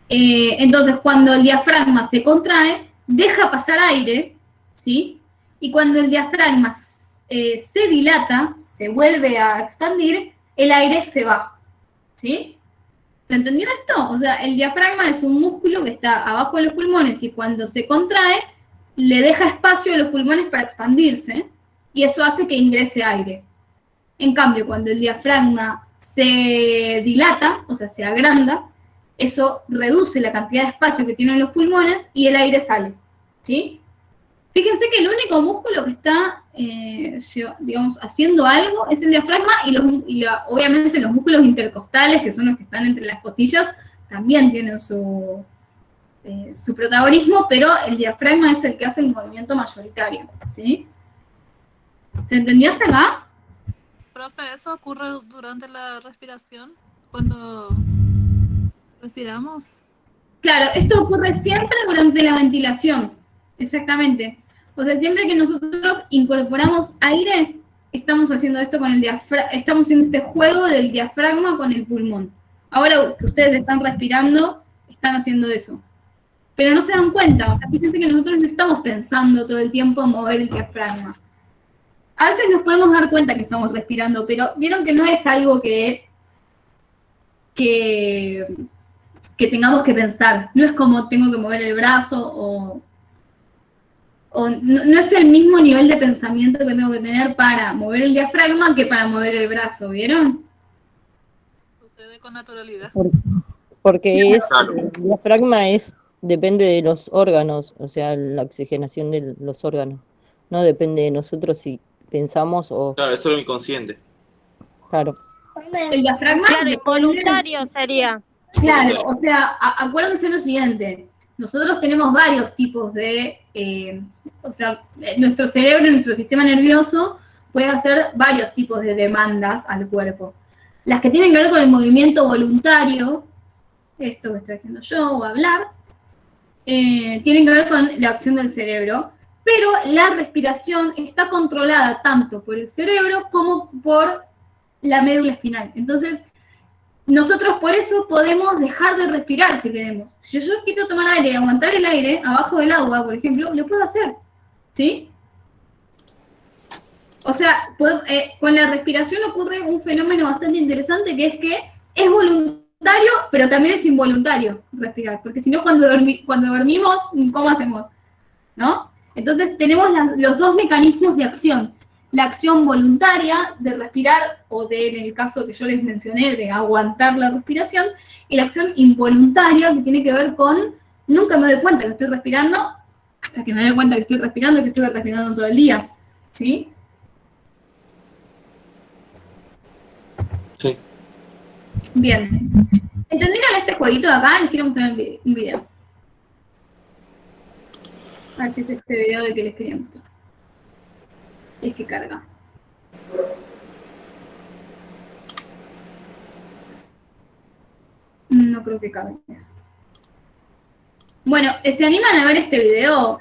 Entonces, cuando el diafragma se contrae, deja pasar aire, ¿sí? Y cuando el diafragma se dilata, se vuelve a expandir, el aire se va, ¿sí? ¿Se entendió esto? O sea, el diafragma es un músculo que está abajo de los pulmones y cuando se contrae, le deja espacio a los pulmones para expandirse y eso hace que ingrese aire. En cambio, cuando el diafragma se dilata, o sea, se agranda, eso reduce la cantidad de espacio que tienen los pulmones y el aire sale, ¿sí? Fíjense que el único músculo que está, digamos, haciendo algo es el diafragma y obviamente los músculos intercostales, que son los que están entre las costillas, también tienen su protagonismo, pero el diafragma es el que hace el movimiento mayoritario, ¿sí? ¿Se entendió hasta acá? Profe, ¿eso ocurre durante la respiración? Cuando respiramos. Claro, esto ocurre siempre durante la ventilación, exactamente. O sea, siempre que nosotros incorporamos aire, estamos haciendo esto con el diafragma, estamos haciendo este juego del diafragma con el pulmón. Ahora que ustedes están respirando, están haciendo eso. Pero no se dan cuenta, o sea, fíjense que nosotros no estamos pensando todo el tiempo en mover el diafragma. A veces nos podemos dar cuenta que estamos respirando, pero vieron que no es algo que tengamos que pensar. No es como tengo que mover el brazo o no es el mismo nivel de pensamiento que tengo que tener para mover el diafragma que para mover el brazo, ¿vieron? Sucede con naturalidad. Porque Claro. el diafragma depende de los órganos, o sea, la oxigenación de los órganos. No depende de nosotros si pensamos o... Claro, eso es lo inconsciente. Claro. El diafragma... Claro, involuntario sería. Claro, o sea, acuérdense lo siguiente. Nosotros tenemos varios tipos de... o sea, nuestro cerebro, nuestro sistema nervioso puede hacer varios tipos de demandas al cuerpo. Las que tienen que ver con el movimiento voluntario, esto que estoy haciendo yo, o hablar, tienen que ver con la acción del cerebro, pero la respiración está controlada tanto por el cerebro como por la médula espinal. Entonces, nosotros por eso podemos dejar de respirar si queremos. Si yo quiero tomar aire y aguantar el aire abajo del agua, por ejemplo, lo puedo hacer, ¿sí? O sea, con la respiración ocurre un fenómeno bastante interesante que es que es voluntario, pero también es involuntario respirar, porque si no, cuando dormimos, ¿cómo hacemos? ¿No? Entonces tenemos los dos mecanismos de acción. La acción voluntaria de respirar, o en el caso que yo les mencioné, de aguantar la respiración, y la acción involuntaria, que tiene que ver con nunca me doy cuenta que estoy respirando, hasta que me doy cuenta que estoy respirando y que estoy respirando todo el día. ¿Sí? Sí. Bien. ¿Entendieron este jueguito de acá? Les quiero mostrar un video. A ver si es este video de que les quería mostrar. Es que carga. No creo que cargue. Bueno, ¿se animan a ver este video?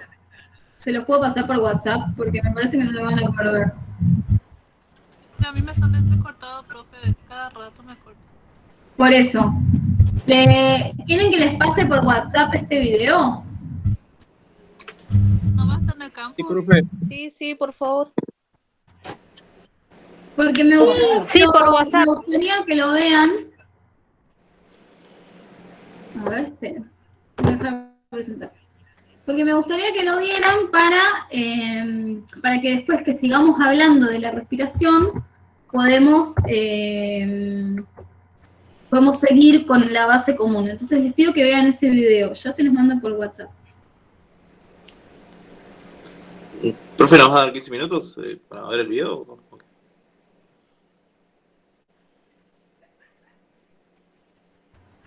Se los puedo pasar por WhatsApp porque me parece que no lo van a poder ver. A mí me sale entrecortado, profe, cada rato me corta. Por eso. ¿Quieren que les pase por WhatsApp este video? ¿No va a estar en el campus? Sí, profe. Sí, por favor. Porque Sí, por WhatsApp. me gustaría que lo vean. A ver, espera. Voy a dejar de presentar. Porque me gustaría que lo vieran para que después que sigamos hablando de la respiración, podemos seguir con la base común. Entonces les pido que vean ese video. Ya se los mando por WhatsApp. Profe, ¿nos vas a dar 15 minutos para ver el video?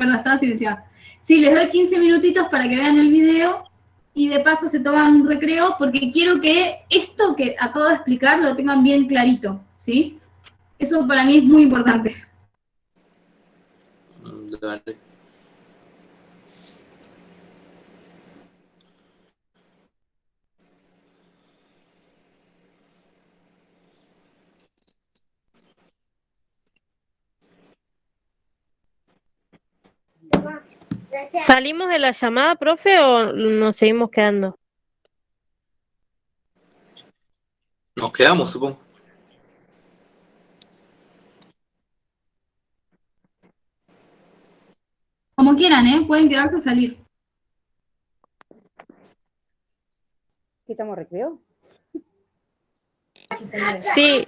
Perdón, estaba silenciada. Sí, les doy 15 minutitos para que vean el video y de paso se toman un recreo porque quiero que esto que acabo de explicar lo tengan bien clarito, ¿sí? Eso para mí es muy importante. Dale. ¿Salimos de la llamada, profe, o nos seguimos quedando? Nos quedamos, supongo. Como quieran, ¿eh? Pueden quedarse o salir. ¿Qué estamos recreo? Sí.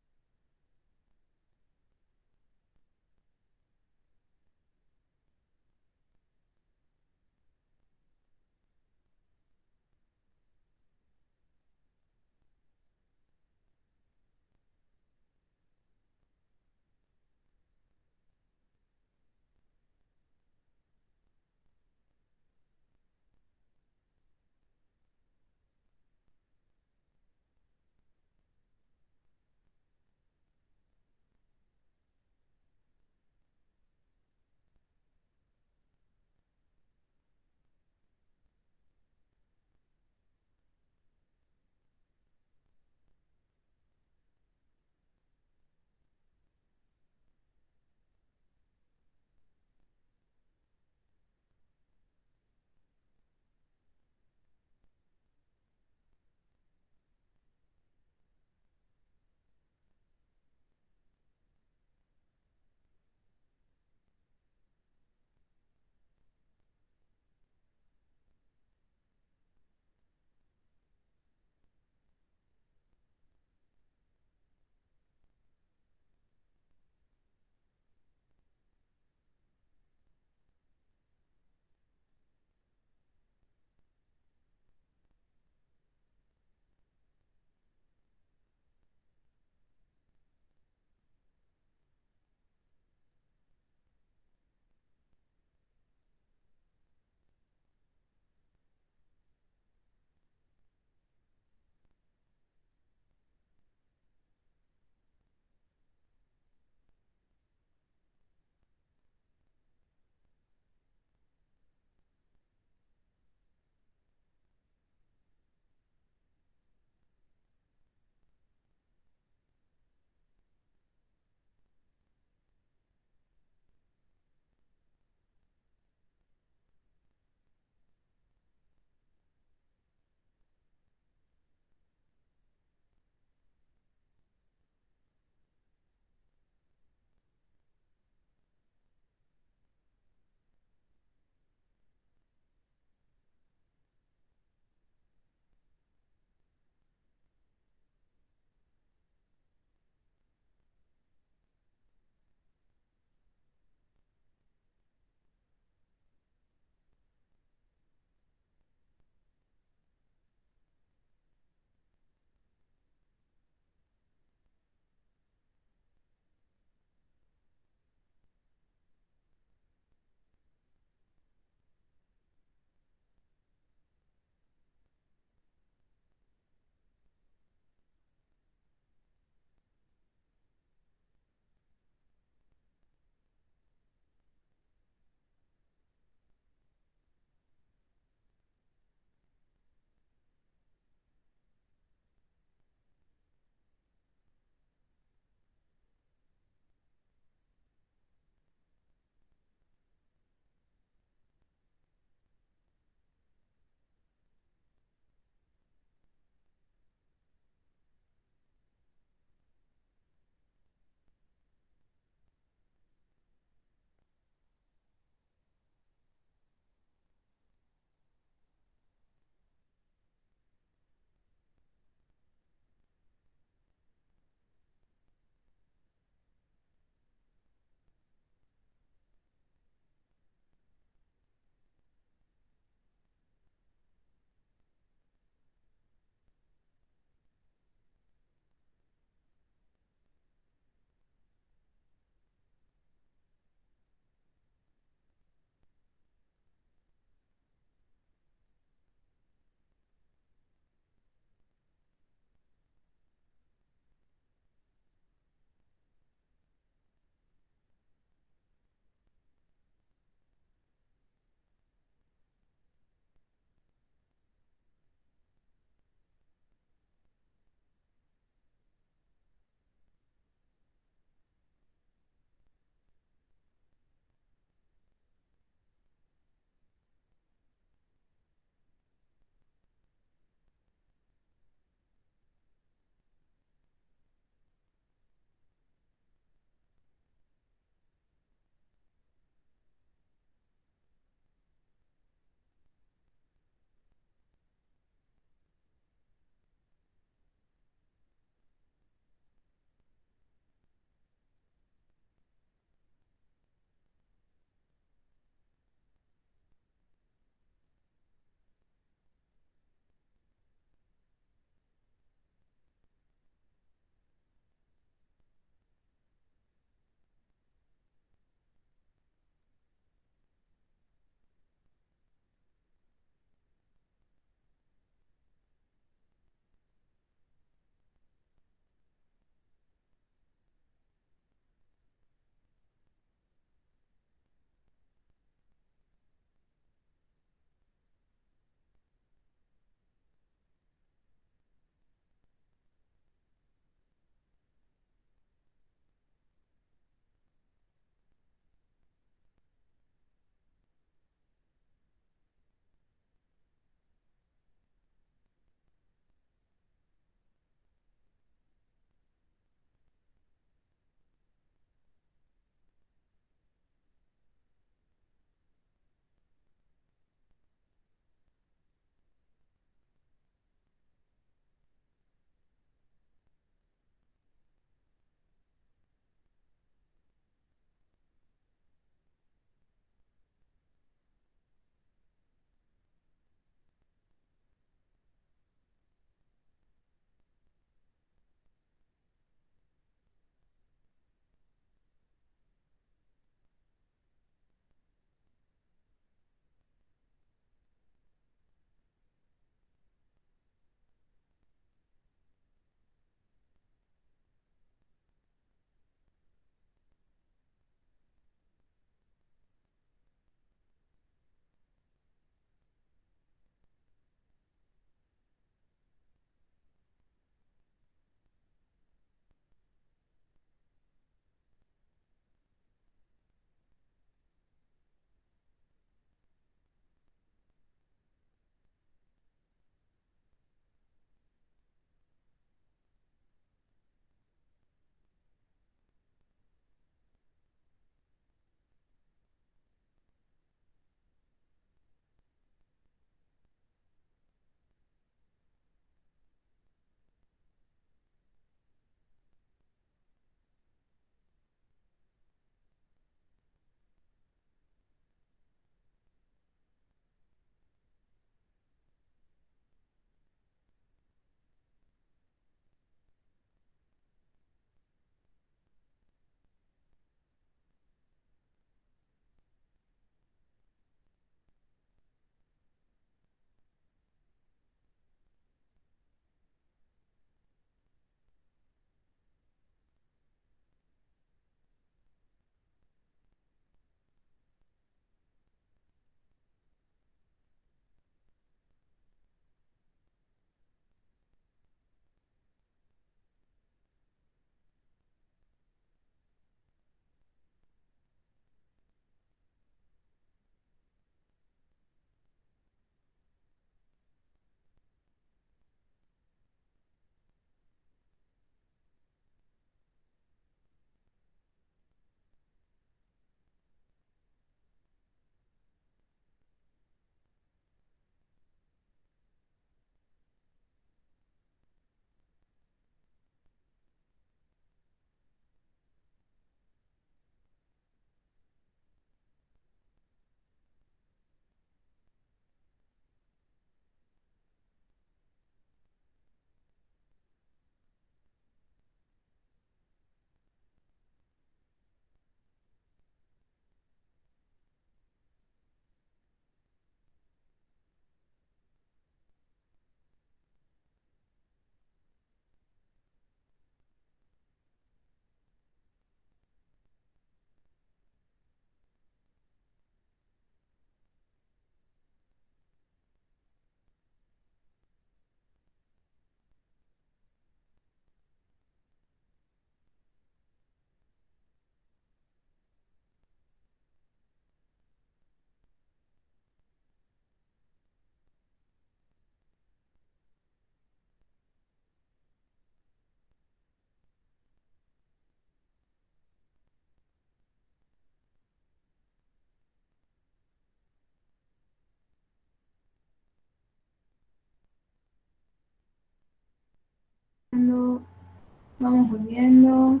Vamos volviendo.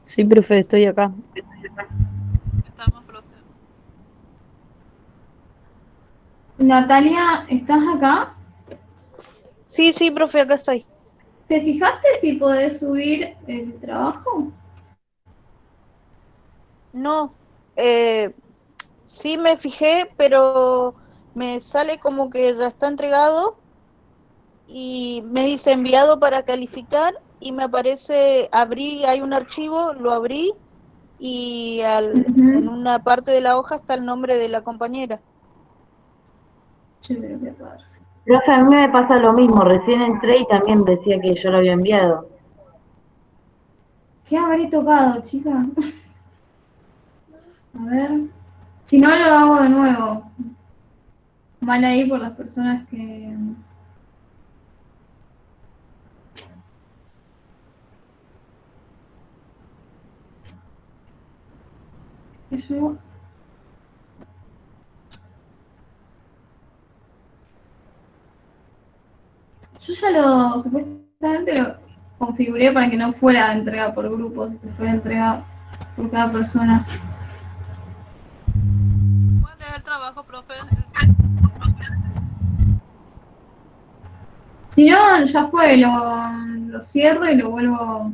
Sí, profe, estoy acá. Natalia, ¿estás acá? Sí, sí, profe, acá estoy. ¿Te fijaste si podés subir el trabajo? No, sí me fijé, pero me sale como que ya está entregado y me dice enviado para calificar y me aparece, hay un archivo, lo abrí y en una parte de la hoja está el nombre de la compañera. Profe, a mí me pasa lo mismo, recién entré y también decía que yo lo había enviado. ¿Qué habré tocado, chica? A ver. Si no, lo hago de nuevo. Mal ahí por las personas que... Yo ya supuestamente lo configuré para que no fuera entrega por grupos, que fuera entrega por cada persona. ¿Cuál es el trabajo, profe? Si no, ya fue, lo cierro y lo vuelvo...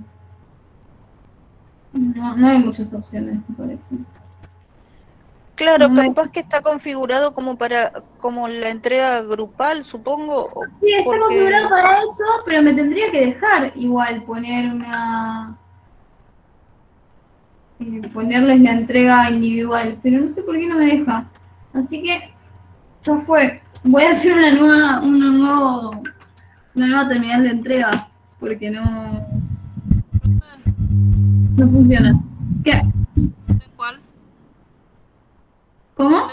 No hay muchas opciones, me parece. Claro, No capaz que está configurado como la entrega grupal, supongo. Sí, está porque... configurado para eso, pero me tendría que dejar igual ponerles la entrega individual, pero no sé por qué no me deja. Así que ya fue. Voy a hacer una nueva terminal de entrega, porque no funciona. ¿Qué? ¿De cuál? ¿Cómo?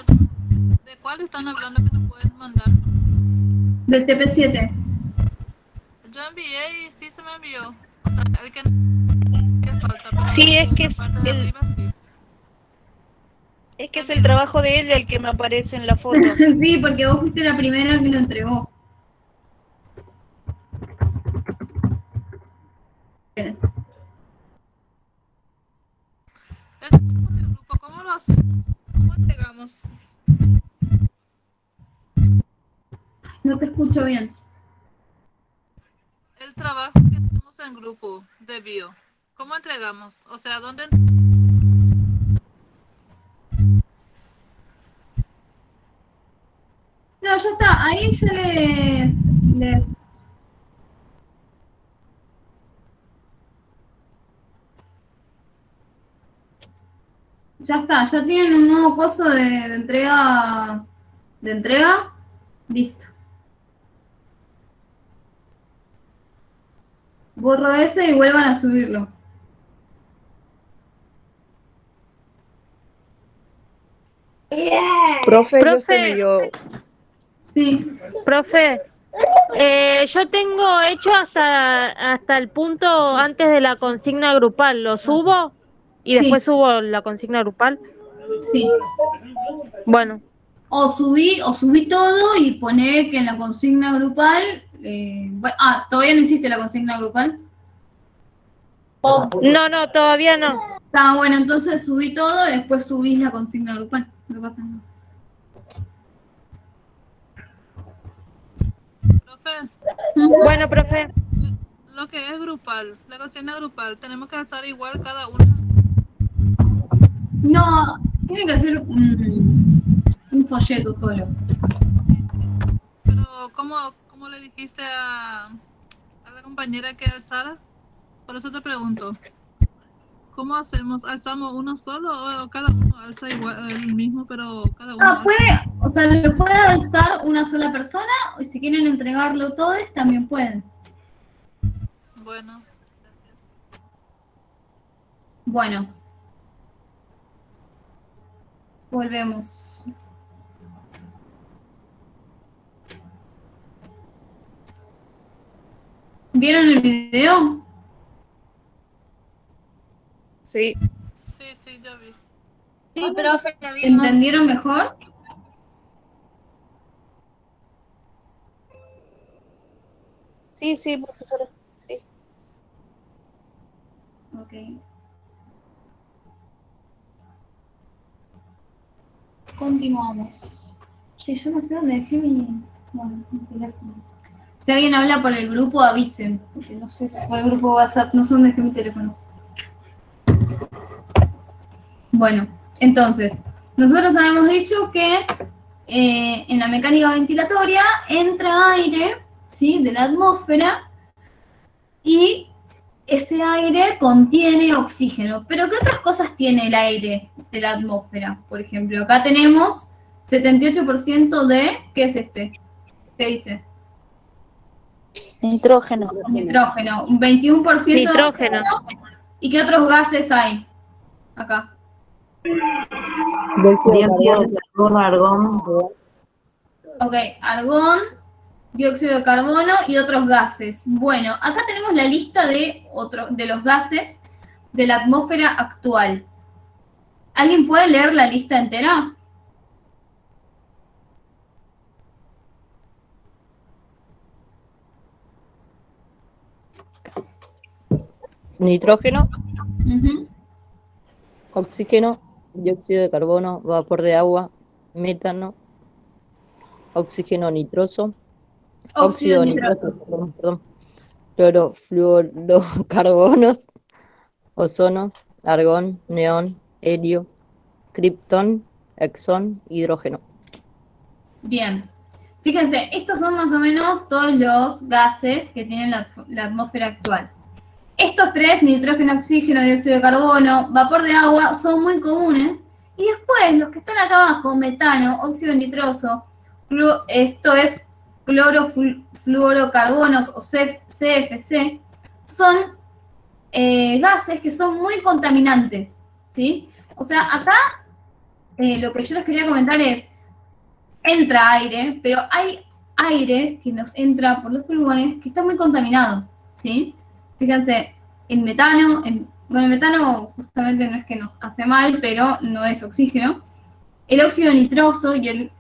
¿De cuál están hablando que nos pueden mandar? Del TP7. Yo envié y sí se me envió. O sea, el que falta. Pero sí, es que es el trabajo de ella el que me aparece en la foto. Sí, porque vos fuiste la primera que lo entregó. ¿Cómo lo hacemos? ¿Cómo entregamos? No te escucho bien. El trabajo que hacemos en grupo de bio, ¿cómo entregamos? O sea, ¿dónde? No, ya está. Ahí ya les... Ya está, ya tienen un nuevo coso de entrega. De entrega. Listo. Borro ese y vuelvan a subirlo. Profe, yo estoy medio... Sí. Profe, yo tengo hecho hasta el punto antes de la consigna grupal. ¿Lo subo? ¿Y después subo la consigna grupal? Sí. Bueno. O subí todo y poné que en la consigna grupal... ¿todavía no hiciste la consigna grupal? No, todavía no. Está bueno, entonces subí todo y después subís la consigna grupal. No pasa nada. Profe. Bueno, profe. Lo que es grupal, la consigna grupal, ¿tenemos que alzar igual cada uno? No, tiene que hacer un folleto solo. Pero, ¿cómo le dijiste a la compañera que alzara? Por eso te pregunto. ¿Cómo hacemos? ¿Alzamos uno solo o cada uno alza igual el mismo, pero cada uno lo puede alzar una sola persona, y si quieren entregarlo todos, también pueden. Bueno. Bueno. Volvemos. ¿Vieron el video? Sí. Sí, yo vi. Sí, profe, lo vimos. ¿Entendieron mejor? Sí, profesora. Sí. Ok. Continuamos. Che, yo no sé dónde dejé mi teléfono. Si alguien habla por el grupo, avisen. Porque no sé si por el grupo WhatsApp, no sé dónde dejé mi teléfono. Bueno, entonces, nosotros habíamos dicho que en la mecánica ventilatoria entra aire, ¿sí?, de la atmósfera y ese aire contiene oxígeno. Pero ¿qué otras cosas tiene el aire de la atmósfera? Por ejemplo, acá tenemos 78% de... ¿Qué es este? ¿Qué dice? Nitrógeno. Nitrógeno. Un 21% de Nitrógeno. oxígeno. ¿Y qué otros gases hay acá? Dióxido de carbono, argón. Ok, argón, dióxido de carbono y otros gases. Bueno, acá tenemos la lista de los gases de la atmósfera actual. ¿Alguien puede leer la lista entera? Nitrógeno, Ujú. oxígeno, dióxido de carbono, vapor de agua, metano, oxígeno nitroso, óxido nitroso, perdón, clorofluorocarbonos, ozono, argón, neón, helio, kriptón, exón, hidrógeno. Bien. Fíjense, estos son más o menos todos los gases que tiene la atmósfera actual. Estos tres, nitrógeno, oxígeno, dióxido de carbono, vapor de agua, son muy comunes. Y después, los que están acá abajo, metano, óxido nitroso, esto es clorofluorocarbonos o CFC, son gases que son muy contaminantes, ¿sí? O sea, acá lo que yo les quería comentar es, entra aire, pero hay aire que nos entra por los pulmones que está muy contaminado, ¿sí? Fíjense, el metano justamente no es que nos hace mal, pero no es oxígeno. El óxido nitroso y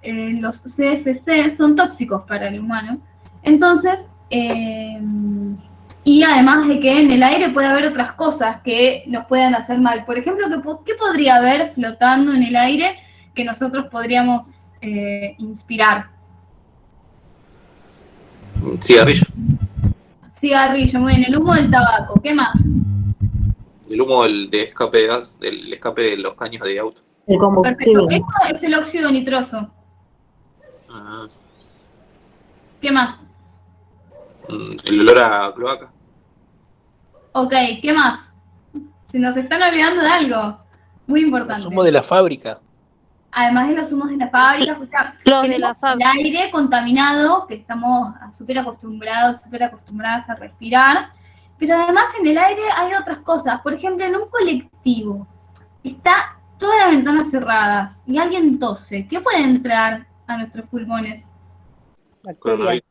los CFC son tóxicos para el humano. Entonces, y además de que en el aire puede haber otras cosas que nos puedan hacer mal. Por ejemplo, ¿qué podría haber flotando en el aire que nosotros podríamos inspirar? Cigarrillo. Cigarrillo, muy bien. El humo del tabaco. ¿Qué más? El humo de escape de gas, del escape de los caños de auto. El Perfecto. combustible. Esto es el óxido nitroso. Ah, ¿Qué más? el olor a cloaca. Ok, ¿qué más? Se nos están olvidando de algo muy importante. Los humos de la fábrica. Además de los humos de las fábricas, o sea, Los de tenemos la el fábrica. aire contaminado, que estamos súper acostumbradas a respirar, pero además en el aire hay otras cosas. Por ejemplo, en un colectivo está todas las ventanas cerradas y alguien tose. ¿Qué puede entrar a nuestros pulmones? Bacterias.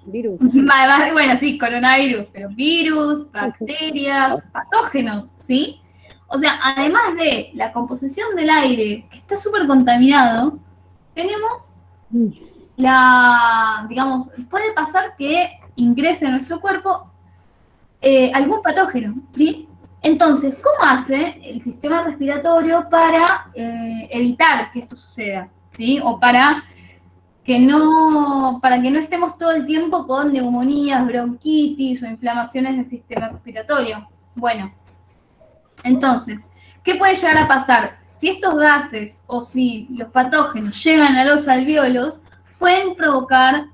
Virus. Bueno, sí, coronavirus, pero virus, bacterias, patógenos, ¿sí? O sea, además de la composición del aire, que está súper contaminado, tenemos digamos, puede pasar que ingrese a nuestro cuerpo algún patógeno, ¿sí? Entonces, ¿cómo hace el sistema respiratorio para evitar que esto suceda, ¿sí? O para que no estemos todo el tiempo con neumonías, bronquitis o inflamaciones del sistema respiratorio. Bueno, entonces, ¿qué puede llegar a pasar? Si estos gases o si los patógenos llegan a los alvéolos, pueden provocar,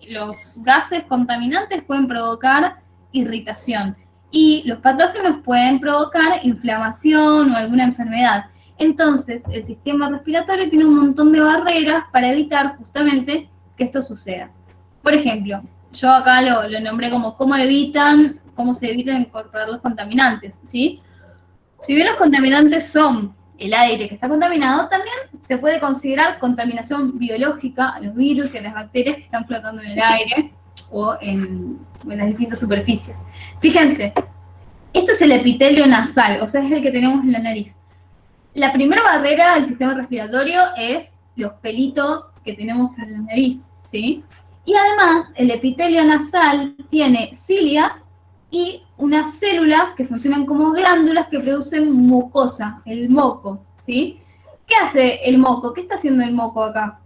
los gases contaminantes pueden provocar irritación y los patógenos pueden provocar inflamación o alguna enfermedad. Entonces, el sistema respiratorio tiene un montón de barreras para evitar justamente que esto suceda. Por ejemplo, yo acá lo nombré como cómo se evitan incorporar los contaminantes, ¿sí? Si bien los contaminantes son el aire que está contaminado, también se puede considerar contaminación biológica a los virus y a las bacterias que están flotando en el aire o en las distintas superficies. Fíjense, esto es el epitelio nasal, o sea, es el que tenemos en la nariz. La primera barrera del sistema respiratorio es los pelitos que tenemos en la nariz, ¿sí? Y además, el epitelio nasal tiene cilias y unas células que funcionan como glándulas que producen mucosa, el moco, ¿sí? ¿Qué hace el moco? ¿Qué está haciendo el moco acá?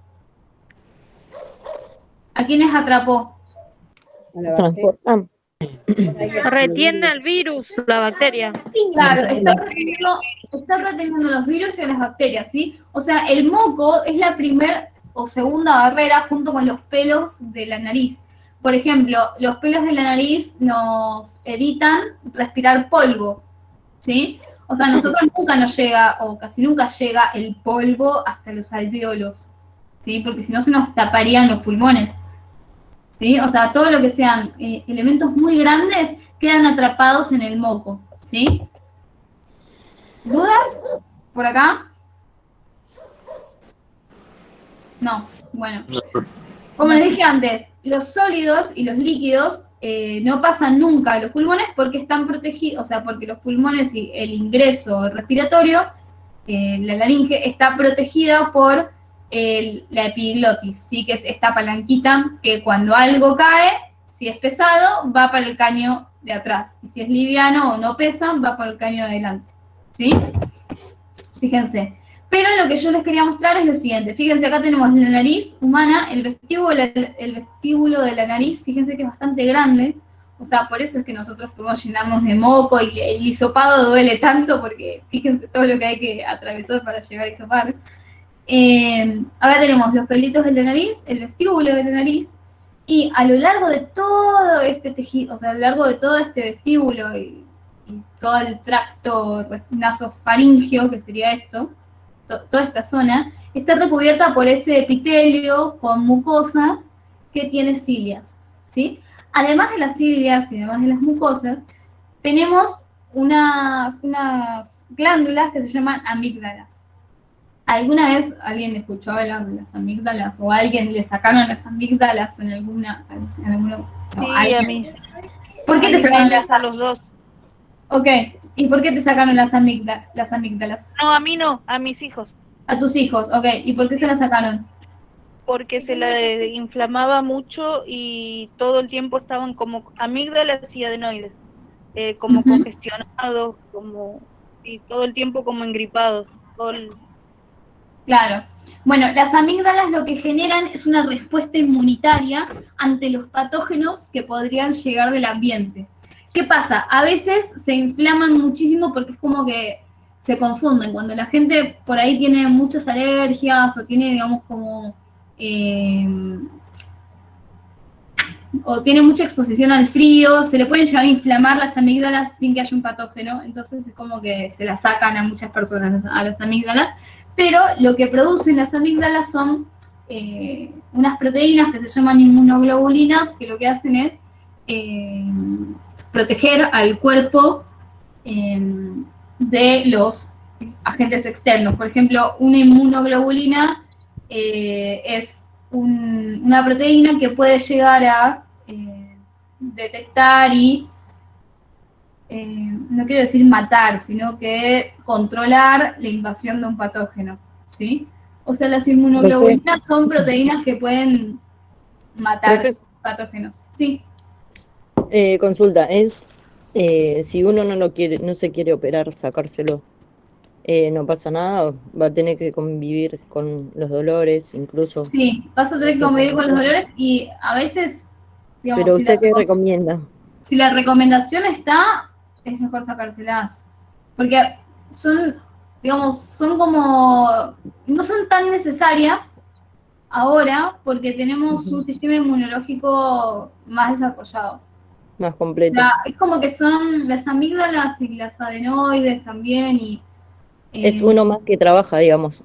¿A quiénes atrapó? Transportan. Retiene el virus, la bacteria. Claro, está reteniendo los virus y las bacterias, ¿sí? O sea, el moco es la primera o segunda barrera junto con los pelos de la nariz. Por ejemplo, los pelos de la nariz nos evitan respirar polvo, ¿sí? O sea, a nosotros nunca nos llega, o casi nunca llega el polvo hasta los alvéolos, ¿sí? Porque si no se nos taparían los pulmones, ¿sí? O sea, todo lo que sean elementos muy grandes quedan atrapados en el moco, ¿sí? ¿Dudas? ¿Por acá? No, bueno. Como les dije antes, los sólidos y los líquidos no pasan nunca a los pulmones porque están protegidos, o sea, porque los pulmones y el ingreso respiratorio, la laringe, está protegida por la epiglotis, ¿sí? Que es esta palanquita que cuando algo cae, si es pesado, va para el caño de atrás. Y si es liviano o no pesa, va para el caño de adelante, ¿sí? Fíjense. Pero lo que yo les quería mostrar es lo siguiente. Fíjense, acá tenemos la nariz humana, el vestíbulo de la nariz, fíjense que es bastante grande. O sea, por eso es que nosotros podemos llenarnos de moco y el hisopado duele tanto porque fíjense todo lo que hay que atravesar para llegar a hisopar. Acá tenemos los pelitos de la nariz, el vestíbulo de la nariz, y a lo largo de todo este tejido, o sea, a lo largo de todo este vestíbulo y todo el tracto nasofaringeo, que sería esto, toda esta zona, está recubierta por ese epitelio con mucosas que tiene cilias, ¿sí? Además de las cilias y además de las mucosas, tenemos unas glándulas que se llaman amígdalas. ¿Alguna vez alguien escuchó hablar de las amígdalas o a alguien le sacaron las amígdalas en alguna Sí, a mí. ¿Por qué te sacaron a los dos? Ok, ¿y por qué te sacaron las amígdalas? No, a mí no, a mis hijos. A tus hijos, ok, ¿y por qué se las sacaron? Porque se la inflamaba mucho y todo el tiempo estaban como amígdalas y adenoides, como congestionados, y todo el tiempo como engripados. Claro. Bueno, las amígdalas lo que generan es una respuesta inmunitaria ante los patógenos que podrían llegar del ambiente. ¿Qué pasa? A veces se inflaman muchísimo porque es como que se confunden. Cuando la gente por ahí tiene muchas alergias o tiene, digamos, como... o tiene mucha exposición al frío, se le pueden llegar a inflamar las amígdalas sin que haya un patógeno, entonces es como que se las sacan a muchas personas, a las amígdalas, pero lo que producen las amígdalas son unas proteínas que se llaman inmunoglobulinas, que lo que hacen es proteger al cuerpo de los agentes externos. Por ejemplo, una inmunoglobulina es una proteína que puede llegar a detectar y, no quiero decir matar, sino que controlar la invasión de un patógeno, ¿sí? O sea, las inmunoglobulinas son proteínas que pueden matar patógenos. Sí. Consulta, si uno no se quiere operar, sacárselo, no pasa nada, va a tener que convivir con los dolores, incluso. Sí, vas a tener que convivir con los dolores y a veces, digamos, pero ¿usted qué recomienda? Si la recomendación está, es mejor sacárselas, porque son, digamos, son como, no son tan necesarias ahora porque tenemos un sistema inmunológico más desarrollado. Más completo. O sea, es como que son las amígdalas y las adenoides también y... es uno más que trabaja, digamos.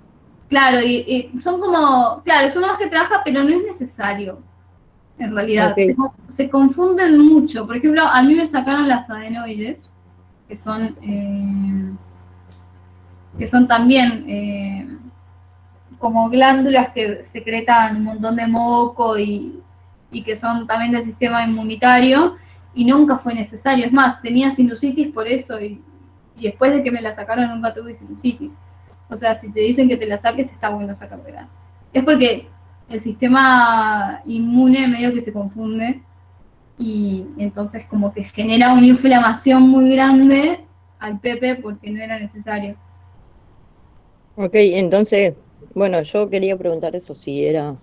Claro, y son como, claro, es uno más que trabaja, pero no es necesario, en realidad. Okay. Se confunden mucho. Por ejemplo, a mí me sacaron las adenoides, que son también como glándulas que secretan un montón de moco y que son también del sistema inmunitario, y nunca fue necesario. Es más, tenía sinusitis por eso, y después de que me la sacaron nunca tuve sinusitis. O sea, si te dicen que te la saques, está bueno sacártelas. Es porque el sistema inmune medio que se confunde y entonces como que genera una inflamación muy grande al Pepe porque no era necesario. Ok, entonces, bueno, yo quería preguntar eso, si era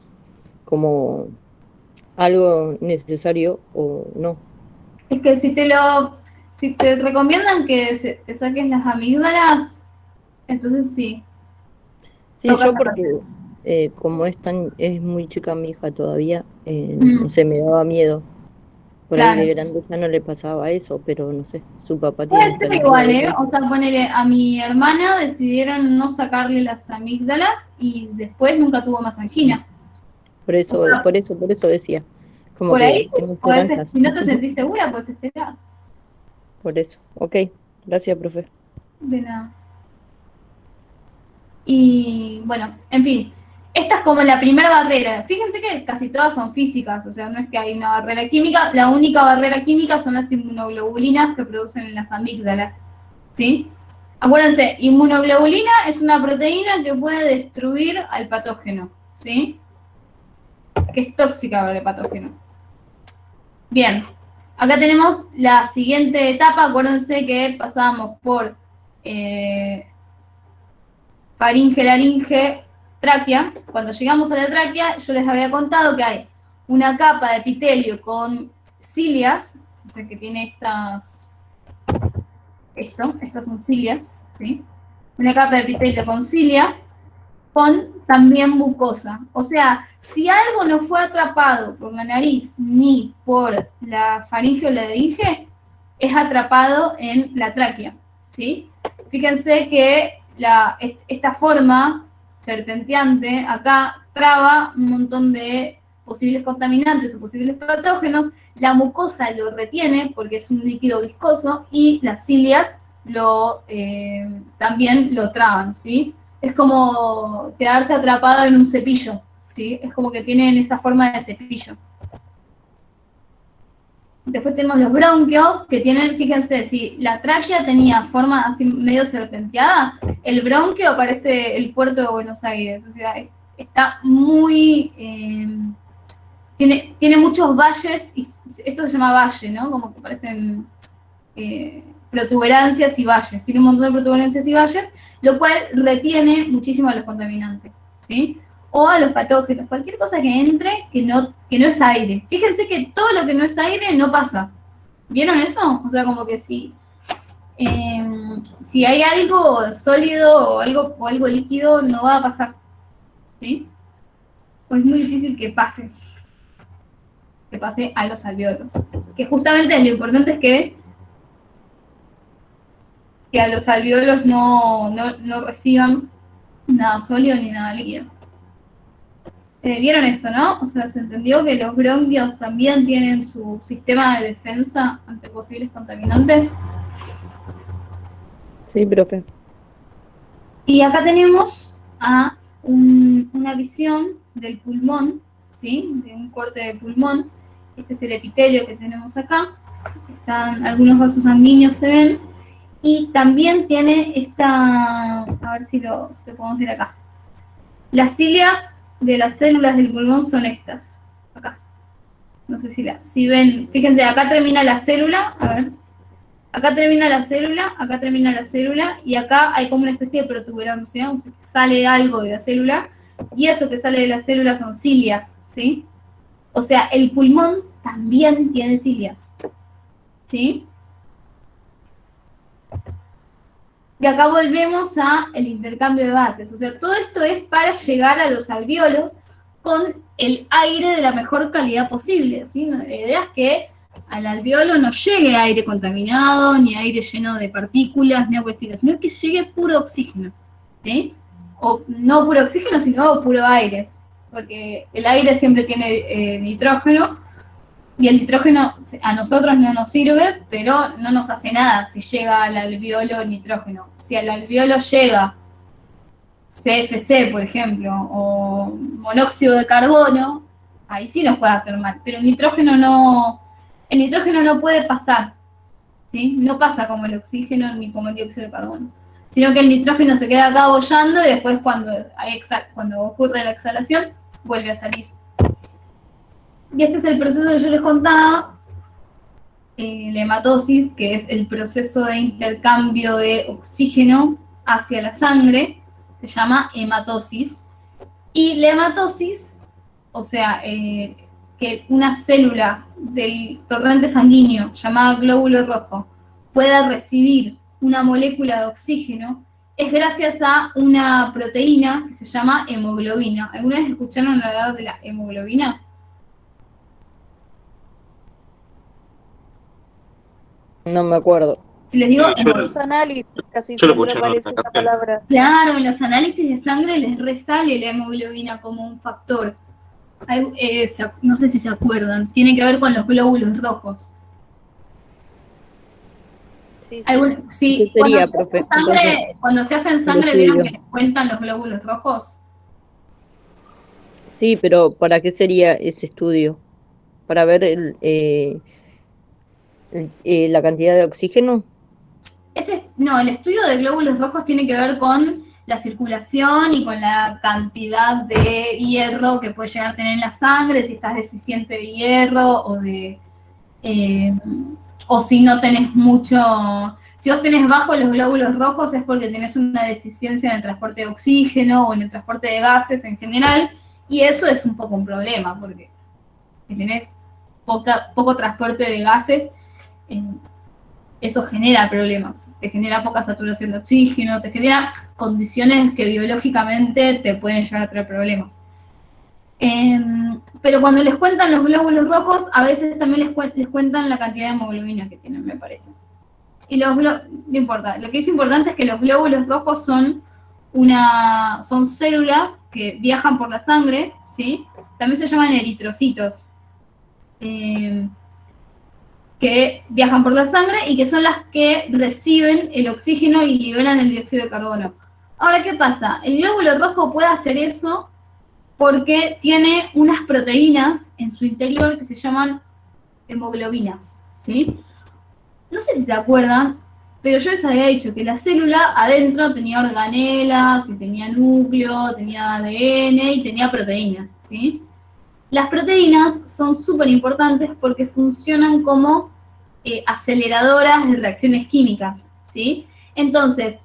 como algo necesario o no. Es que si te recomiendan que te saques las amígdalas, entonces sí. Sí, Toca yo porque como es muy chica mi hija todavía, no sé, me daba miedo. Por ahí de Claro. grande ya no le pasaba eso, pero no sé, su papá tiene Puede esta ser igual, alergia. O sea, ponerle a mi hermana decidieron no sacarle las amígdalas y después nunca tuvo más angina. Por eso, O sea, por eso decía, como por ahí, que tengo esperanzas. si no te sentís segura, puedes esperar. Por eso. Ok, gracias, profe. De nada. Y bueno, en fin, esta es como la primera barrera. Fíjense que casi todas son físicas, o sea, no es que hay una barrera química. La única barrera química son las inmunoglobulinas que producen en las amígdalas, ¿sí? Acuérdense, inmunoglobulina es una proteína que puede destruir al patógeno, ¿sí? Que es tóxica para el patógeno. Bien, acá tenemos la siguiente etapa. Acuérdense que pasábamos por faringe, laringe, tráquea. Cuando llegamos a la tráquea, yo les había contado que hay una capa de epitelio con cilias, o sea que tiene estas son cilias, ¿sí? Una capa de epitelio con cilias, con también mucosa. O sea, si algo no fue atrapado por la nariz ni por la faringe o la laringe, es atrapado en la tráquea, ¿sí? Fíjense que esta forma serpenteante acá traba un montón de posibles contaminantes o posibles patógenos, la mucosa lo retiene porque es un líquido viscoso y las cilias también lo traban, ¿sí? Es como quedarse atrapado en un cepillo, ¿sí? Es como que tienen esa forma de cepillo. Después tenemos los bronquios, que tienen, fíjense, si la tráquea tenía forma así medio serpenteada, el bronquio parece el puerto de Buenos Aires, o sea, está muy... tiene muchos valles, y esto se llama valle, ¿no? Como que parecen protuberancias y valles, tiene un montón de protuberancias y valles, lo cual retiene muchísimo a los contaminantes, ¿sí? O a los patógenos, cualquier cosa que entre que no es aire. Fíjense que todo lo que no es aire no pasa. ¿Vieron eso? O sea, como que si hay algo sólido o algo líquido, no va a pasar. ¿Sí? Pues es muy difícil que pase a los alvéolos. Que justamente lo importante es que a los alvéolos no reciban nada sólido ni nada líquido. ¿Vieron esto, no? O sea, se entendió que los bronquios también tienen su sistema de defensa ante posibles contaminantes. Sí, profe. Y acá tenemos una visión del pulmón, ¿sí? De un corte de pulmón. Este es el epitelio que tenemos acá. Están algunos vasos sanguíneos, se ven. Y también tiene a ver si lo podemos ver acá. Las cilias de las células del pulmón son estas, acá. No sé si ven, fíjense, acá termina la célula, a ver. Acá termina la célula, acá termina la célula, y acá hay como una especie de protuberancia, o sea, sale algo de la célula, y eso que sale de la célula son cilias, ¿sí? O sea, el pulmón también tiene cilias, ¿sí? Y acá volvemos al intercambio de gases. O sea, todo esto es para llegar a los alvéolos con el aire de la mejor calidad posible, ¿sí? La idea es que al alvéolo no llegue aire contaminado, ni aire lleno de partículas, ni agua estilo, sino que llegue puro oxígeno, ¿sí? O no puro oxígeno, sino puro aire, porque el aire siempre tiene nitrógeno, y el nitrógeno a nosotros no nos sirve, pero no nos hace nada si llega al alvéolo el nitrógeno. Si al alvéolo llega CFC, por ejemplo, o monóxido de carbono, ahí sí nos puede hacer mal, pero el nitrógeno no puede pasar, ¿sí? No pasa como el oxígeno ni como el dióxido de carbono, sino que el nitrógeno se queda acá bollando y después cuando ocurre la exhalación, vuelve a salir. Y este es el proceso que yo les contaba, la hematosis, que es el proceso de intercambio de oxígeno hacia la sangre, se llama hematosis. Y la hematosis, o sea, que una célula del torrente sanguíneo llamada glóbulo rojo pueda recibir una molécula de oxígeno, es gracias a una proteína que se llama hemoglobina. ¿Alguna vez escucharon hablar de la hemoglobina? No me acuerdo. Si les digo, En los análisis casi yo lo siempre escuché en aparece una esa canción. palabra. claro, en los análisis de sangre les resale la hemoglobina como un factor. No sé si se acuerdan, tiene que ver con los glóbulos rojos. Sí, Sí, ¿Qué sería, profe? cuando se hacen sangre, el ¿vieron estudio. que les cuentan los glóbulos rojos? Sí, pero ¿para qué sería ese estudio? ¿Para ver la cantidad de oxígeno? No, el estudio de glóbulos rojos tiene que ver con la circulación y con la cantidad de hierro que puede llegar a tener en la sangre, si estás deficiente de hierro o si no tenés mucho. Si vos tenés bajo los glóbulos rojos es porque tenés una deficiencia en el transporte de oxígeno o en el transporte de gases en general, y eso es un poco un problema, porque si tenés poco transporte de gases, eso genera problemas, te genera poca saturación de oxígeno, te genera condiciones que biológicamente te pueden llegar a traer problemas. Pero cuando les cuentan los glóbulos rojos, a veces también les cuentan la cantidad de hemoglobina que tienen, me parece. Y no importa, lo que es importante es que los glóbulos rojos son células que viajan por la sangre, ¿sí? También se llaman eritrocitos. Que viajan por la sangre y que son las que reciben el oxígeno y liberan el dióxido de carbono. Ahora, ¿qué pasa? El glóbulo rojo puede hacer eso porque tiene unas proteínas en su interior que se llaman hemoglobinas, ¿sí? No sé si se acuerdan, pero yo les había dicho que la célula adentro tenía organelas, y tenía núcleo, tenía ADN y tenía proteínas, ¿sí? Las proteínas son súper importantes porque funcionan como aceleradoras de reacciones químicas, ¿sí? Entonces,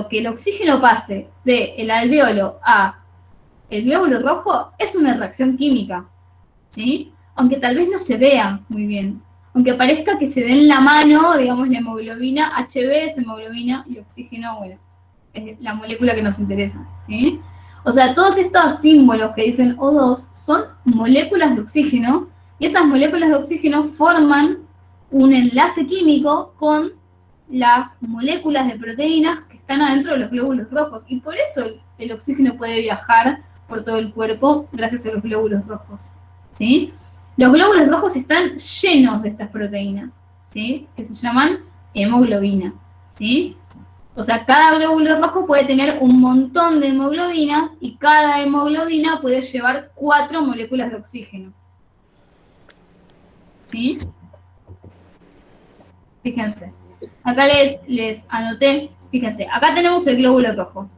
que el oxígeno pase del alvéolo a el glóbulo rojo es una reacción química, ¿sí? Aunque tal vez no se vea muy bien, aunque parezca que se dé en la mano, digamos, la hemoglobina, HB es hemoglobina y oxígeno, bueno, es la molécula que nos interesa, ¿sí? O sea, todos estos símbolos que dicen O2 son moléculas de oxígeno, y esas moléculas de oxígeno forman un enlace químico con las moléculas de proteínas que están adentro de los glóbulos rojos, y por eso el oxígeno puede viajar por todo el cuerpo gracias a los glóbulos rojos, ¿sí? Los glóbulos rojos están llenos de estas proteínas, ¿sí? Que se llaman hemoglobina, ¿sí? O sea, cada glóbulo rojo puede tener un montón de hemoglobinas y cada hemoglobina puede llevar 4 moléculas de oxígeno, ¿sí? Fíjense, acá les anoté, fíjense, acá tenemos el glóbulo rojo.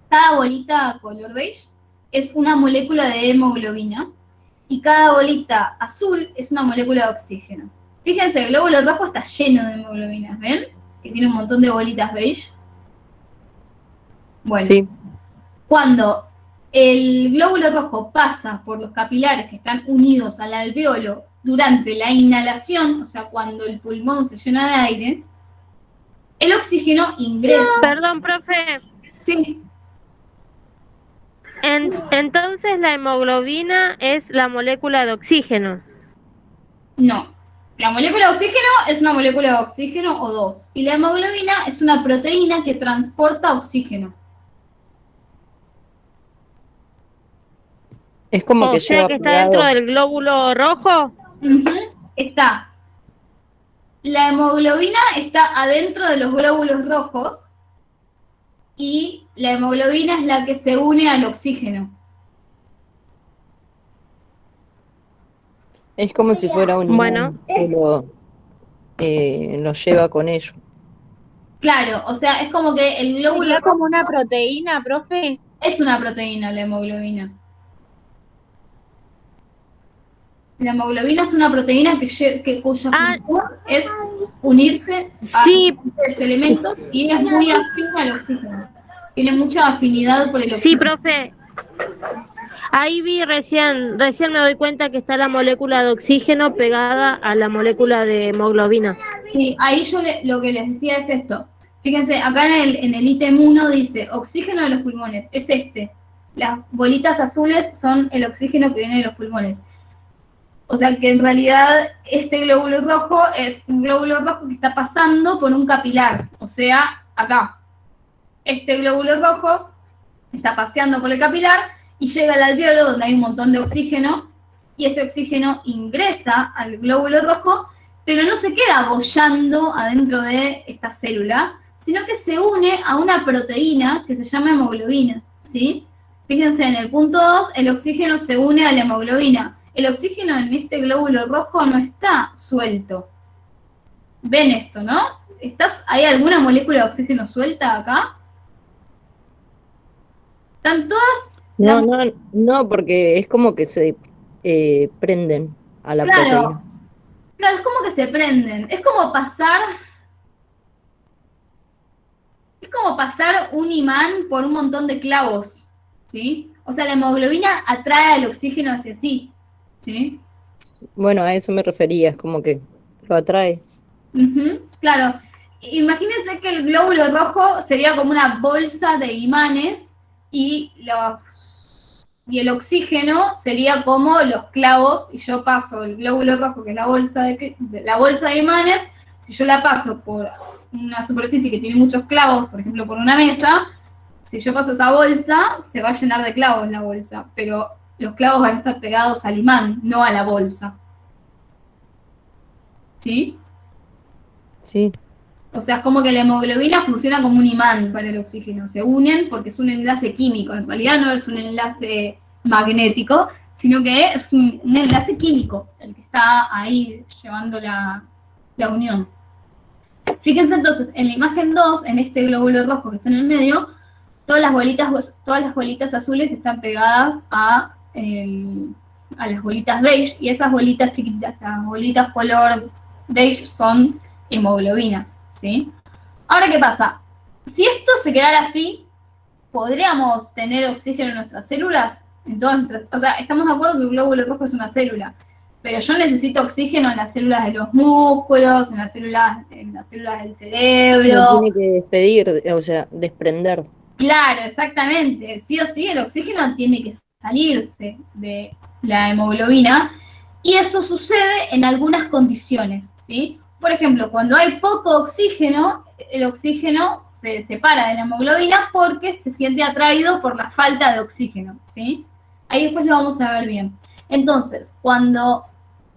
Cada bolita color beige es una molécula de hemoglobina y cada bolita azul es una molécula de oxígeno. Fíjense, el glóbulo rojo está lleno de hemoglobinas, ¿ven? Que tiene un montón de bolitas beige. Bueno, sí. Cuando el glóbulo rojo pasa por los capilares que están unidos al alvéolo durante la inhalación, o sea, cuando el pulmón se llena de aire, el oxígeno ingresa. Perdón, profe. Sí. Entonces la hemoglobina es la molécula de oxígeno. No. La molécula de oxígeno es una molécula de oxígeno O2. Y la hemoglobina es una proteína que transporta oxígeno. Es como que lleva que está dentro del glóbulo rojo. Está. La hemoglobina está adentro de los glóbulos rojos y la hemoglobina es la que se une al oxígeno. Es como si fuera un imán que lo lleva con ello. Claro, o sea, es como que el glóbulo ¿Sería como una proteína, profe? Es una proteína la hemoglobina. La hemoglobina es una proteína cuya función es unirse a diferentes elementos y es muy afín al oxígeno. Tiene mucha afinidad por el oxígeno. Sí, profe. Ahí vi recién me doy cuenta que está la molécula de oxígeno pegada a la molécula de hemoglobina. Sí, ahí yo lo que les decía es esto. Fíjense, acá en el ítem 1 dice oxígeno de los pulmones, es este. Las bolitas azules son el oxígeno que viene de los pulmones. O sea que en realidad este glóbulo rojo es un glóbulo rojo que está pasando por un capilar. O sea, acá. Este glóbulo rojo está paseando por el capilar y llega al alveolo donde hay un montón de oxígeno y ese oxígeno ingresa al glóbulo rojo, pero no se queda boyando adentro de esta célula, sino que se une a una proteína que se llama hemoglobina, ¿sí? Fíjense, en el punto 2, el oxígeno se une a la hemoglobina. El oxígeno en este glóbulo rojo no está suelto. ¿Ven esto, no? ¿Hay alguna molécula de oxígeno suelta acá? ¿Están todas? No, porque es como que se prenden a la proteína. Claro, es como que se prenden. Es como pasar un imán por un montón de clavos, ¿sí? O sea, la hemoglobina atrae al oxígeno hacia sí, ¿sí? Bueno, a eso me refería, es como que lo atrae. Claro. Imagínense que el glóbulo rojo sería como una bolsa de imanes y el oxígeno sería como los clavos, y yo paso el glóbulo rojo, que es la bolsa de imanes, si yo la paso por una superficie que tiene muchos clavos, por ejemplo por una mesa, si yo paso esa bolsa, se va a llenar de clavos la bolsa, pero los clavos van a estar pegados al imán, no a la bolsa. ¿Sí? Sí. O sea, es como que la hemoglobina funciona como un imán para el oxígeno. Se unen porque es un enlace químico. En realidad no es un enlace magnético, sino que es un enlace químico el que está ahí llevando la unión. Fíjense entonces, en la imagen 2, en este glóbulo rojo que está en el medio, todas las bolitas azules están pegadas a las bolitas beige, y esas bolitas chiquititas, las bolitas color beige, son hemoglobinas, ¿sí? Ahora, ¿qué pasa? Si esto se quedara así, ¿podríamos tener oxígeno en nuestras células? O sea, estamos de acuerdo que el glóbulo rojo es una célula, pero yo necesito oxígeno en las células de los músculos, en las células del cerebro. Lo tiene que despedir, o sea, desprender. Claro, exactamente. Sí o sí, el oxígeno tiene que salirse de la hemoglobina, y eso sucede en algunas condiciones, ¿sí? Por ejemplo, cuando hay poco oxígeno, el oxígeno se separa de la hemoglobina porque se siente atraído por la falta de oxígeno, ¿sí? Ahí después lo vamos a ver bien. Entonces, cuando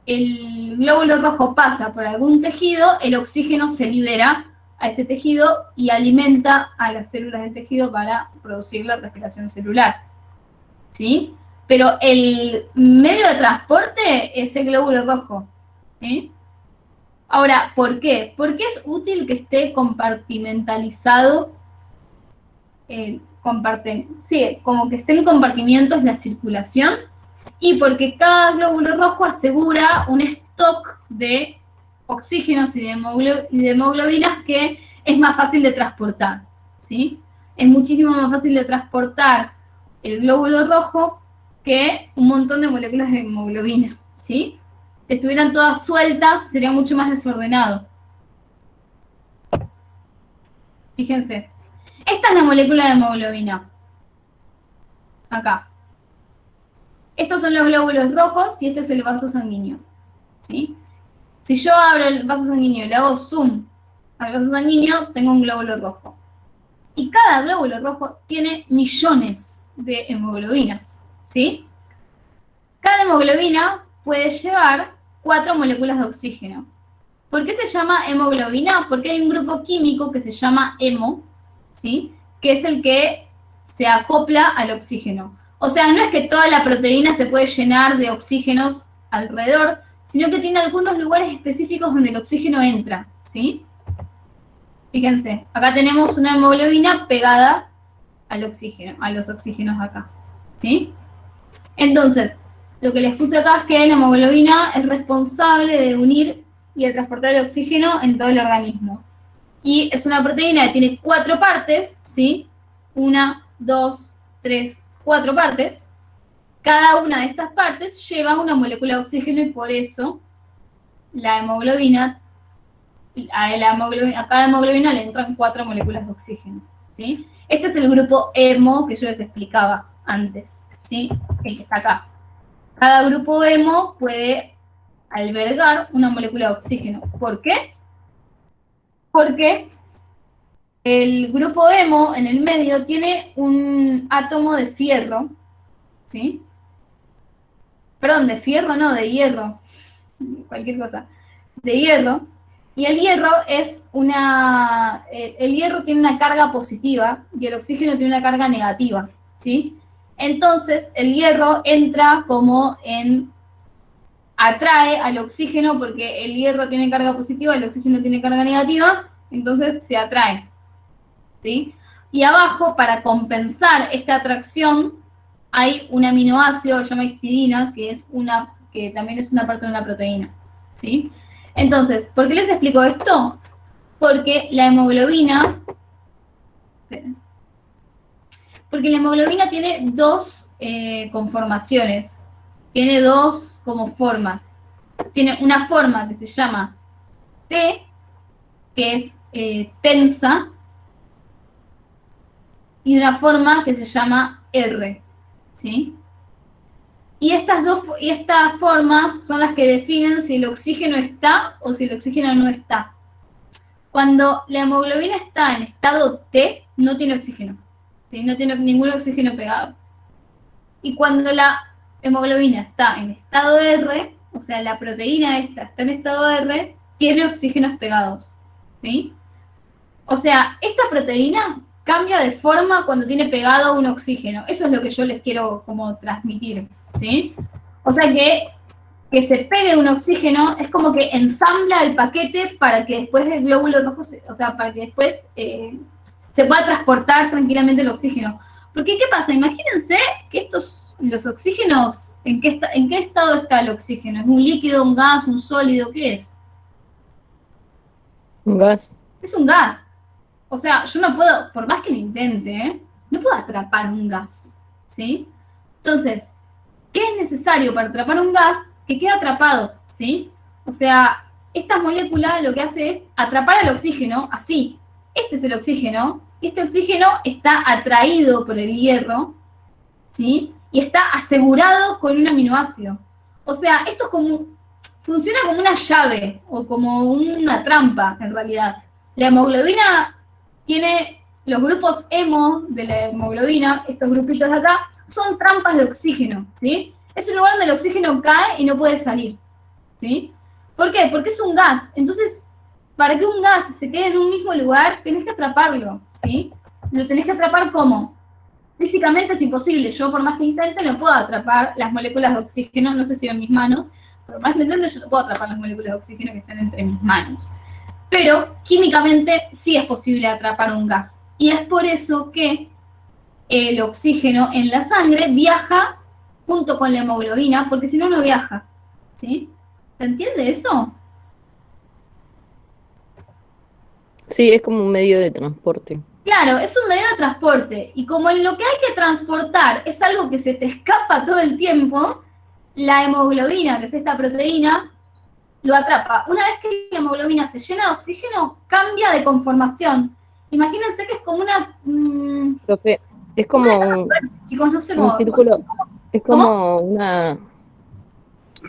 el glóbulo rojo pasa por algún tejido, el oxígeno se libera a ese tejido y alimenta a las células del tejido para producir la respiración celular, ¿sí? Pero el medio de transporte es el glóbulo rojo, ¿sí? Ahora, ¿por qué? ¿Por qué es útil que esté compartimentalizado? Como que estén compartimientos la circulación, y porque cada glóbulo rojo asegura un stock de oxígenos y de hemoglobinas que es más fácil de transportar, ¿sí? Es muchísimo más fácil de transportar el glóbulo rojo que un montón de moléculas de hemoglobina, ¿sí? Si estuvieran todas sueltas, sería mucho más desordenado. Fíjense. Esta es la molécula de hemoglobina. Acá. Estos son los glóbulos rojos y este es el vaso sanguíneo, ¿sí? Si yo abro el vaso sanguíneo y le hago zoom al vaso sanguíneo, tengo un glóbulo rojo. Y cada glóbulo rojo tiene millones de hemoglobinas, ¿sí? Cada hemoglobina puede llevar 4 moléculas de oxígeno. ¿Por qué se llama hemoglobina? Porque hay un grupo químico que se llama hemo, ¿sí? Que es el que se acopla al oxígeno. O sea, no es que toda la proteína se puede llenar de oxígenos alrededor, sino que tiene algunos lugares específicos donde el oxígeno entra, ¿sí? Fíjense, acá tenemos una hemoglobina pegada al oxígeno, a los oxígenos acá, ¿sí? Entonces, lo que les puse acá es que la hemoglobina es responsable de unir y de transportar el oxígeno en todo el organismo. Y es una proteína que tiene 4 partes, ¿sí? 1, 2, 3, 4 partes. Cada una de estas partes lleva una molécula de oxígeno y por eso la hemoglobina, a cada hemoglobina le entran 4 moléculas de oxígeno, ¿sí? Este es el grupo hemo que yo les explicaba antes, ¿sí? El que está acá. Cada grupo hemo puede albergar una molécula de oxígeno. ¿Por qué? Porque el grupo hemo en el medio tiene un átomo de fierro, ¿sí? Perdón, de fierro no, de hierro, cualquier cosa, de hierro, y el hierro es el hierro tiene una carga positiva y el oxígeno tiene una carga negativa, ¿sí? Entonces el hierro entra como atrae al oxígeno porque el hierro tiene carga positiva, el oxígeno tiene carga negativa, entonces se atrae, ¿sí? Y abajo, para compensar esta atracción, hay un aminoácido que se llama histidina, que también es una parte de una proteína, ¿sí? Entonces, ¿por qué les explico esto? Porque la hemoglobina tiene 2 conformaciones, tiene 2 como formas. Tiene una forma que se llama T, que es tensa, y una forma que se llama R, ¿sí? Y estas formas son las que definen si el oxígeno está o si el oxígeno no está. Cuando la hemoglobina está en estado T, no tiene oxígeno, ¿sí? No tiene ningún oxígeno pegado. Y cuando la hemoglobina está en estado R, o sea, la proteína esta está en estado R, tiene oxígenos pegados, ¿sí? O sea, esta proteína cambia de forma cuando tiene pegado un oxígeno. Eso es lo que yo les quiero como transmitir, ¿sí? O sea que se pegue un oxígeno es como que ensambla el paquete para que después el glóbulo rojo, para que después se pueda transportar tranquilamente el oxígeno. Porque, ¿qué pasa? Imagínense que los oxígenos, ¿en qué estado está el oxígeno? ¿Es un líquido, un gas, un sólido? ¿Qué es? Un gas. Es un gas. O sea, yo no puedo, por más que lo intente, no puedo atrapar un gas, ¿sí? Entonces, ¿qué es necesario para atrapar un gas? Que quede atrapado, ¿sí? O sea, esta molécula lo que hace es atrapar el oxígeno, así. Este es el oxígeno, y este oxígeno está atraído por el hierro, ¿sí? Y está asegurado con un aminoácido. O sea, esto es funciona como una llave, o como una trampa, en realidad. La hemoglobina tiene los grupos hemo de la hemoglobina, estos grupitos de acá, son trampas de oxígeno, ¿sí? Es un lugar donde el oxígeno cae y no puede salir, ¿sí? ¿Por qué? Porque es un gas. Entonces, para que un gas se quede en un mismo lugar, tenés que atraparlo, ¿sí? ¿Lo tenés que atrapar cómo? Físicamente es imposible. Yo, por más que intente, no puedo atrapar las moléculas de oxígeno, no sé si en mis manos, por más que intente, yo no puedo atrapar las moléculas de oxígeno que están entre mis manos. Pero, químicamente, sí es posible atrapar un gas. Y es por eso que el oxígeno en la sangre viaja junto con la hemoglobina, porque si no, no viaja, ¿sí? ¿Se entiende eso? Sí, es como un medio de transporte. Claro, es un medio de transporte, y como lo que hay que transportar es algo que se te escapa todo el tiempo, la hemoglobina, que es esta proteína, lo atrapa. Una vez que la hemoglobina se llena de oxígeno, cambia de conformación. Imagínense que es como Profe, es como chicos, no sé un cómo. círculo, es como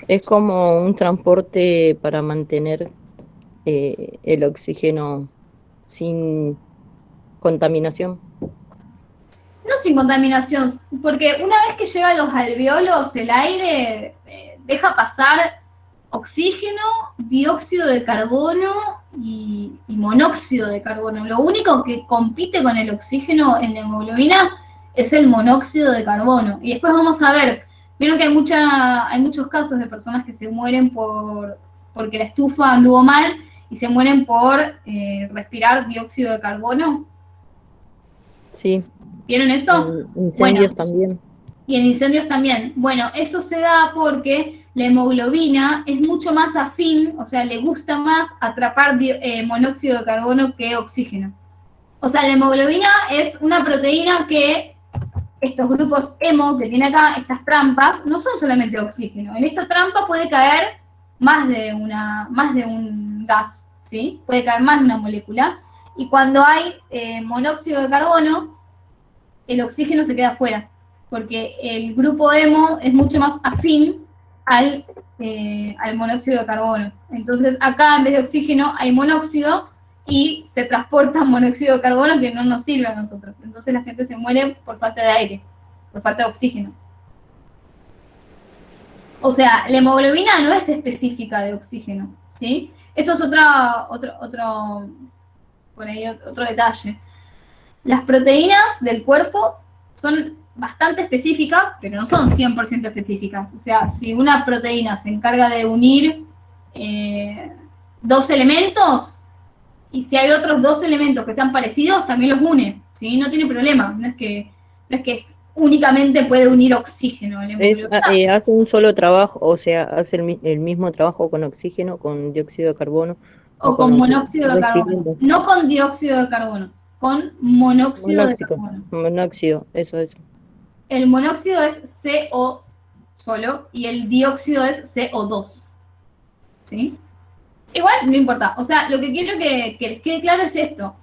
es como un transporte para mantener el oxígeno sin contaminación. No sin contaminación, porque una vez que llega a los alveolos, el aire deja pasar oxígeno, dióxido de carbono y monóxido de carbono. Lo único que compite con el oxígeno en la hemoglobina es el monóxido de carbono. Y después vamos a ver, vieron que hay muchos casos de personas que se mueren porque la estufa anduvo mal y se mueren por respirar dióxido de carbono. Sí. ¿Vieron eso? Incendios Bueno, también. Y en incendios también. Bueno, eso se da porque la hemoglobina es mucho más afín, o sea, le gusta más atrapar monóxido de carbono que oxígeno. O sea, la hemoglobina es una proteína que estos grupos hemo que tiene acá, estas trampas, no son solamente oxígeno. En esta trampa puede caer más de un gas, ¿sí? Puede caer más de una molécula. Y cuando hay monóxido de carbono, el oxígeno se queda fuera, porque el grupo hemo es mucho más afín al monóxido de carbono. Entonces acá en vez de oxígeno hay monóxido y se transporta monóxido de carbono que no nos sirve a nosotros. Entonces la gente se muere por falta de aire, por falta de oxígeno. O sea, la hemoglobina no es específica de oxígeno, ¿sí? Eso es otro detalle. Las proteínas del cuerpo son bastante específicas, pero no son 100% específicas. O sea, si una proteína se encarga de unir dos elementos, y si hay otros dos elementos que sean parecidos, también los une, ¿sí? No tiene problema. No es que únicamente puede unir oxígeno. Hace un solo trabajo, o sea, hace el mismo trabajo con oxígeno, con dióxido de carbono. O con monóxido de carbono. No con dióxido de carbono, con monóxido de carbono. Monóxido, eso. El monóxido es CO solo y el dióxido es CO2. ¿Sí? Igual, no importa. O sea, lo que quiero que les quede claro es esto.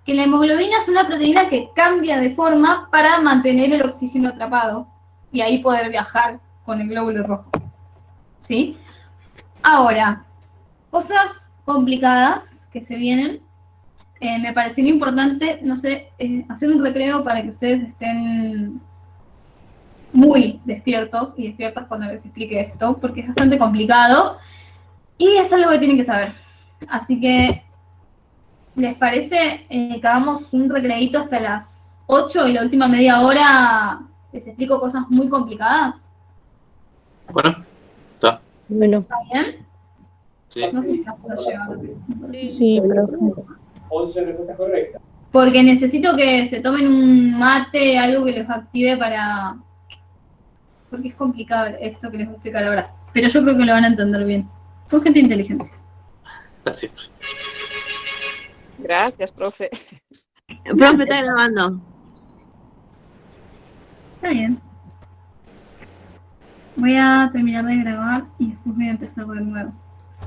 Que la hemoglobina es una proteína que cambia de forma para mantener el oxígeno atrapado y ahí poder viajar con el glóbulo rojo. ¿Sí? Ahora, cosas complicadas que se vienen. Me pareció importante, no sé, hacer un recreo para que ustedes estén muy despiertos y despiertas cuando les explique esto, porque es bastante complicado y es algo que tienen que saber. Así que, ¿les parece que hagamos un recreito hasta las 8 y la última media hora les explico cosas muy complicadas? Bueno, está. Bueno. ¿Está bien? Sí. No sé si la puedo llevar. Sí, profe. 11 respuestas correctas. Porque necesito que se tomen un mate, algo que les active para... Porque es complicado esto que les voy a explicar ahora. Pero yo creo que lo van a entender bien. Son gente inteligente. Gracias. Gracias, profe. Profe, está grabando. Está bien. Voy a terminar de grabar y después voy a empezar de nuevo.